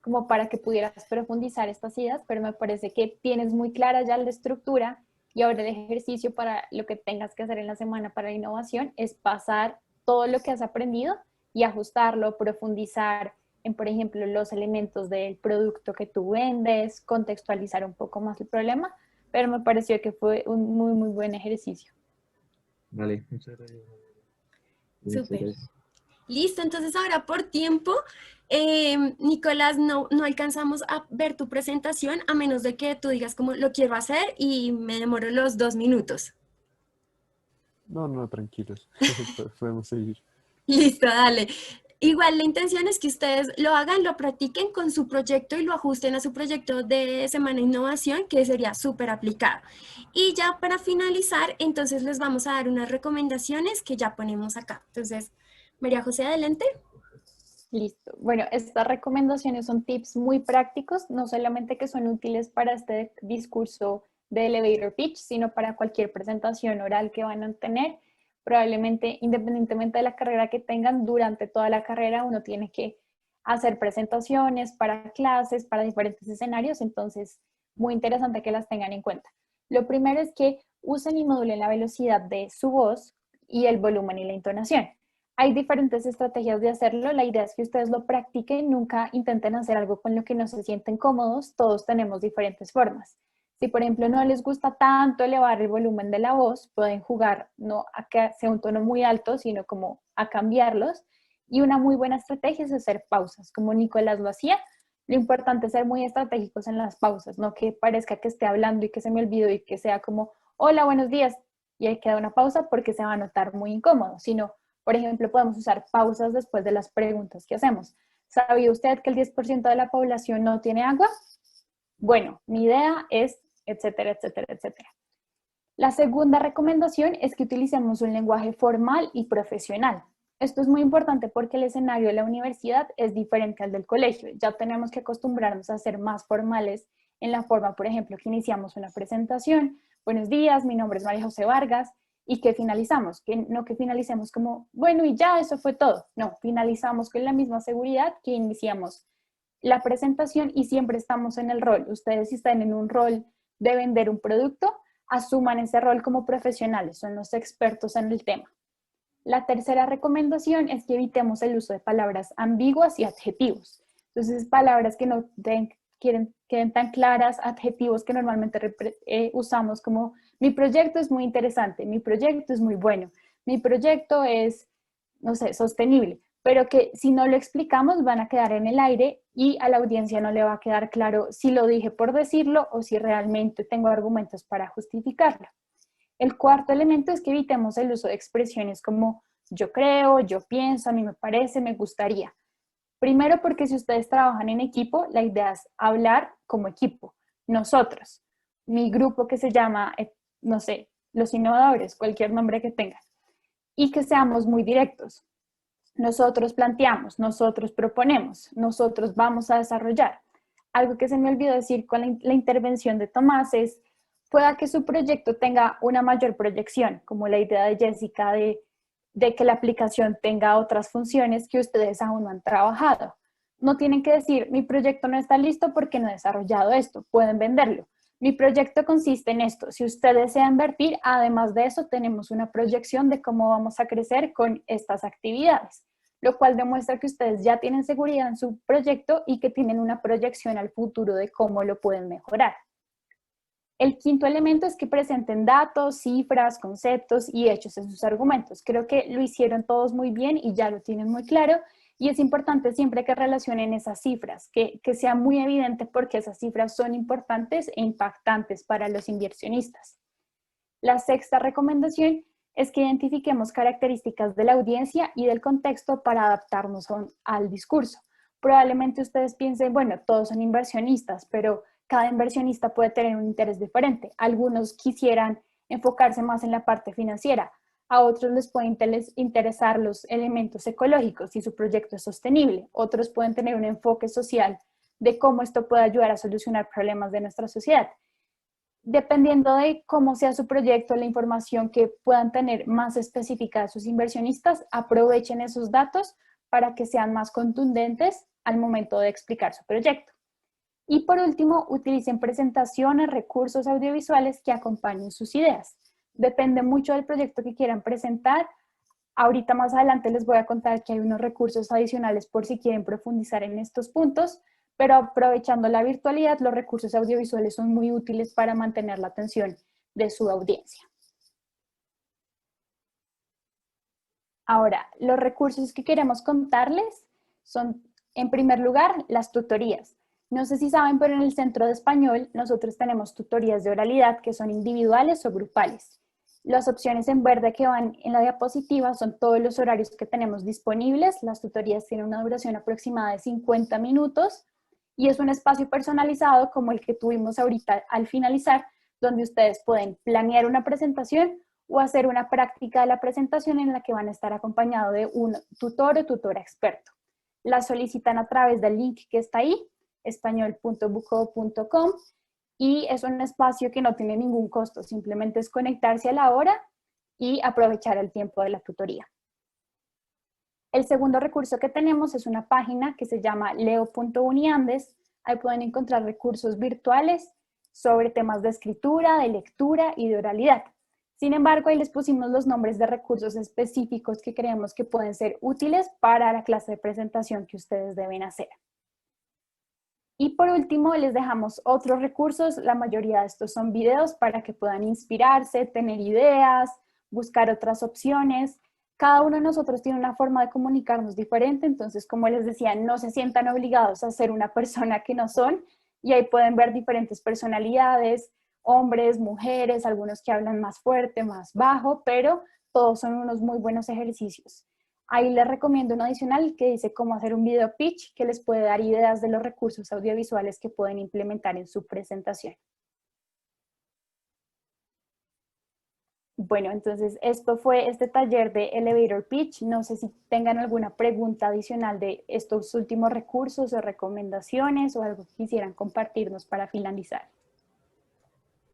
como para que pudieras profundizar estas ideas, pero me parece que tienes muy clara ya la estructura y ahora el ejercicio para lo que tengas que hacer en la semana para la innovación es pasar todo lo que has aprendido y ajustarlo, profundizar en, por ejemplo, los elementos del producto que tú vendes, contextualizar un poco más el problema, pero me pareció que fue un muy, muy buen ejercicio.
Vale, muchas gracias. Muchas
Súper.
gracias.
Listo, entonces ahora por tiempo, Nicolás, no alcanzamos a ver tu presentación a menos de que tú digas como lo quiero hacer y me demoro los 2 minutos.
No, no, tranquilos. Podemos seguir.
Listo, dale. Igual la intención es que ustedes lo hagan, lo practiquen con su proyecto y lo ajusten a su proyecto de Semana de Innovación, que sería súper aplicado. Y ya para finalizar, entonces les vamos a dar unas recomendaciones que ya ponemos acá. Entonces, María José, adelante.
Listo. Bueno, estas recomendaciones son tips muy prácticos, no solamente que son útiles para este discurso de elevator pitch, sino para cualquier presentación oral que van a tener. Probablemente, independientemente de la carrera que tengan, durante toda la carrera uno tiene que hacer presentaciones para clases, para diferentes escenarios, entonces muy interesante que las tengan en cuenta. Lo primero es que usen y modulen la velocidad de su voz y el volumen y la entonación. Hay diferentes estrategias de hacerlo, la idea es que ustedes lo practiquen, nunca intenten hacer algo con lo que no se sienten cómodos, todos tenemos diferentes formas. Si por ejemplo no les gusta tanto elevar el volumen de la voz, pueden jugar no a que sea un tono muy alto, sino como a cambiarlos. Y una muy buena estrategia es hacer pausas, como Nicolás lo hacía. Lo importante es ser muy estratégicos en las pausas, no que parezca que esté hablando y que se me olvidó y que sea como, hola, buenos días, y ahí queda una pausa porque se va a notar muy incómodo, sino por ejemplo, podemos usar pausas después de las preguntas que hacemos. ¿Sabía usted que el 10% de la población no tiene agua? Bueno, mi idea es, etcétera, etcétera, etcétera. La segunda recomendación es que utilicemos un lenguaje formal y profesional. Esto es muy importante porque el escenario de la universidad es diferente al del colegio. Ya tenemos que acostumbrarnos a ser más formales en la forma, por ejemplo, que iniciamos una presentación. Buenos días, mi nombre es María José Vargas. Y que finalizamos, no que finalicemos como, bueno, y ya, eso fue todo. No, finalizamos con la misma seguridad que iniciamos la presentación y siempre estamos en el rol. Ustedes si están en un rol de vender un producto, asuman ese rol como profesionales, son los expertos en el tema. La tercera recomendación es que evitemos el uso de palabras ambiguas y adjetivos. Entonces, palabras que no queden tan claras, adjetivos que normalmente usamos como mi proyecto es muy interesante, mi proyecto es muy bueno, mi proyecto es, no sé, sostenible, pero que si no lo explicamos van a quedar en el aire y a la audiencia no le va a quedar claro si lo dije por decirlo o si realmente tengo argumentos para justificarlo. El cuarto elemento es que evitemos el uso de expresiones como yo creo, yo pienso, a mí me parece, me gustaría. Primero porque si ustedes trabajan en equipo, la idea es hablar como equipo. Nosotros, mi grupo que se llama, no sé, los innovadores, cualquier nombre que tengan, y que seamos muy directos. Nosotros planteamos, nosotros proponemos, nosotros vamos a desarrollar. Algo que se me olvidó decir con la intervención de Tomás es, pueda que su proyecto tenga una mayor proyección, como la idea de Jessica de que la aplicación tenga otras funciones que ustedes aún no han trabajado. No tienen que decir, mi proyecto no está listo porque no he desarrollado esto, pueden venderlo. Mi proyecto consiste en esto. Si usted desea invertir, además de eso, tenemos una proyección de cómo vamos a crecer con estas actividades, lo cual demuestra que ustedes ya tienen seguridad en su proyecto y que tienen una proyección al futuro de cómo lo pueden mejorar. El quinto elemento es que presenten datos, cifras, conceptos y hechos en sus argumentos. Creo que lo hicieron todos muy bien y ya lo tienen muy claro. Y es importante siempre que relacionen esas cifras, que sea muy evidente porque esas cifras son importantes e impactantes para los inversionistas. La sexta recomendación es que identifiquemos características de la audiencia y del contexto para adaptarnos al discurso. Probablemente ustedes piensen, bueno, todos son inversionistas, pero cada inversionista puede tener un interés diferente. Algunos quisieran enfocarse más en la parte financiera, a otros les puede interesar los elementos ecológicos si su proyecto es sostenible, otros pueden tener un enfoque social de cómo esto puede ayudar a solucionar problemas de nuestra sociedad. Dependiendo de cómo sea su proyecto, la información que puedan tener más específica de sus inversionistas, aprovechen esos datos para que sean más contundentes al momento de explicar su proyecto. Y por último, utilicen presentaciones, recursos audiovisuales que acompañen sus ideas. Depende mucho del proyecto que quieran presentar. Ahorita más adelante les voy a contar que hay unos recursos adicionales por si quieren profundizar en estos puntos, pero aprovechando la virtualidad, los recursos audiovisuales son muy útiles para mantener la atención de su audiencia. Ahora, los recursos que queremos contarles son, en primer lugar, las tutorías. No sé si saben, pero en el Centro de Español nosotros tenemos tutorías de oralidad que son individuales o grupales. Las opciones en verde que van en la diapositiva son todos los horarios que tenemos disponibles. Las tutorías tienen una duración aproximada de 50 minutos y es un espacio personalizado como el que tuvimos ahorita al finalizar, donde ustedes pueden planear una presentación o hacer una práctica de la presentación en la que van a estar acompañados de un tutor o tutora experto. La solicitan a través del link que está ahí, español.buco.com, y es un espacio que no tiene ningún costo, simplemente es conectarse a la hora y aprovechar el tiempo de la tutoría. El segundo recurso que tenemos es una página que se llama leo.uniandes. Ahí pueden encontrar recursos virtuales sobre temas de escritura, de lectura y de oralidad. Sin embargo, ahí les pusimos los nombres de recursos específicos que creemos que pueden ser útiles para la clase de presentación que ustedes deben hacer. Y por último, les dejamos otros recursos. La mayoría de estos son videos para que puedan inspirarse, tener ideas, buscar otras opciones. Cada uno de nosotros tiene una forma de comunicarnos diferente, entonces, como les decía, no se sientan obligados a ser una persona que no son, y ahí pueden ver diferentes personalidades, hombres, mujeres, algunos que hablan más fuerte, más bajo, pero todos son unos muy buenos ejercicios. Ahí les recomiendo un adicional que dice cómo hacer un video pitch, que les puede dar ideas de los recursos audiovisuales que pueden implementar en su presentación. Bueno, entonces esto fue este taller de Elevator Pitch. No sé si tengan alguna pregunta adicional de estos últimos recursos o recomendaciones o algo que quisieran compartirnos para finalizar.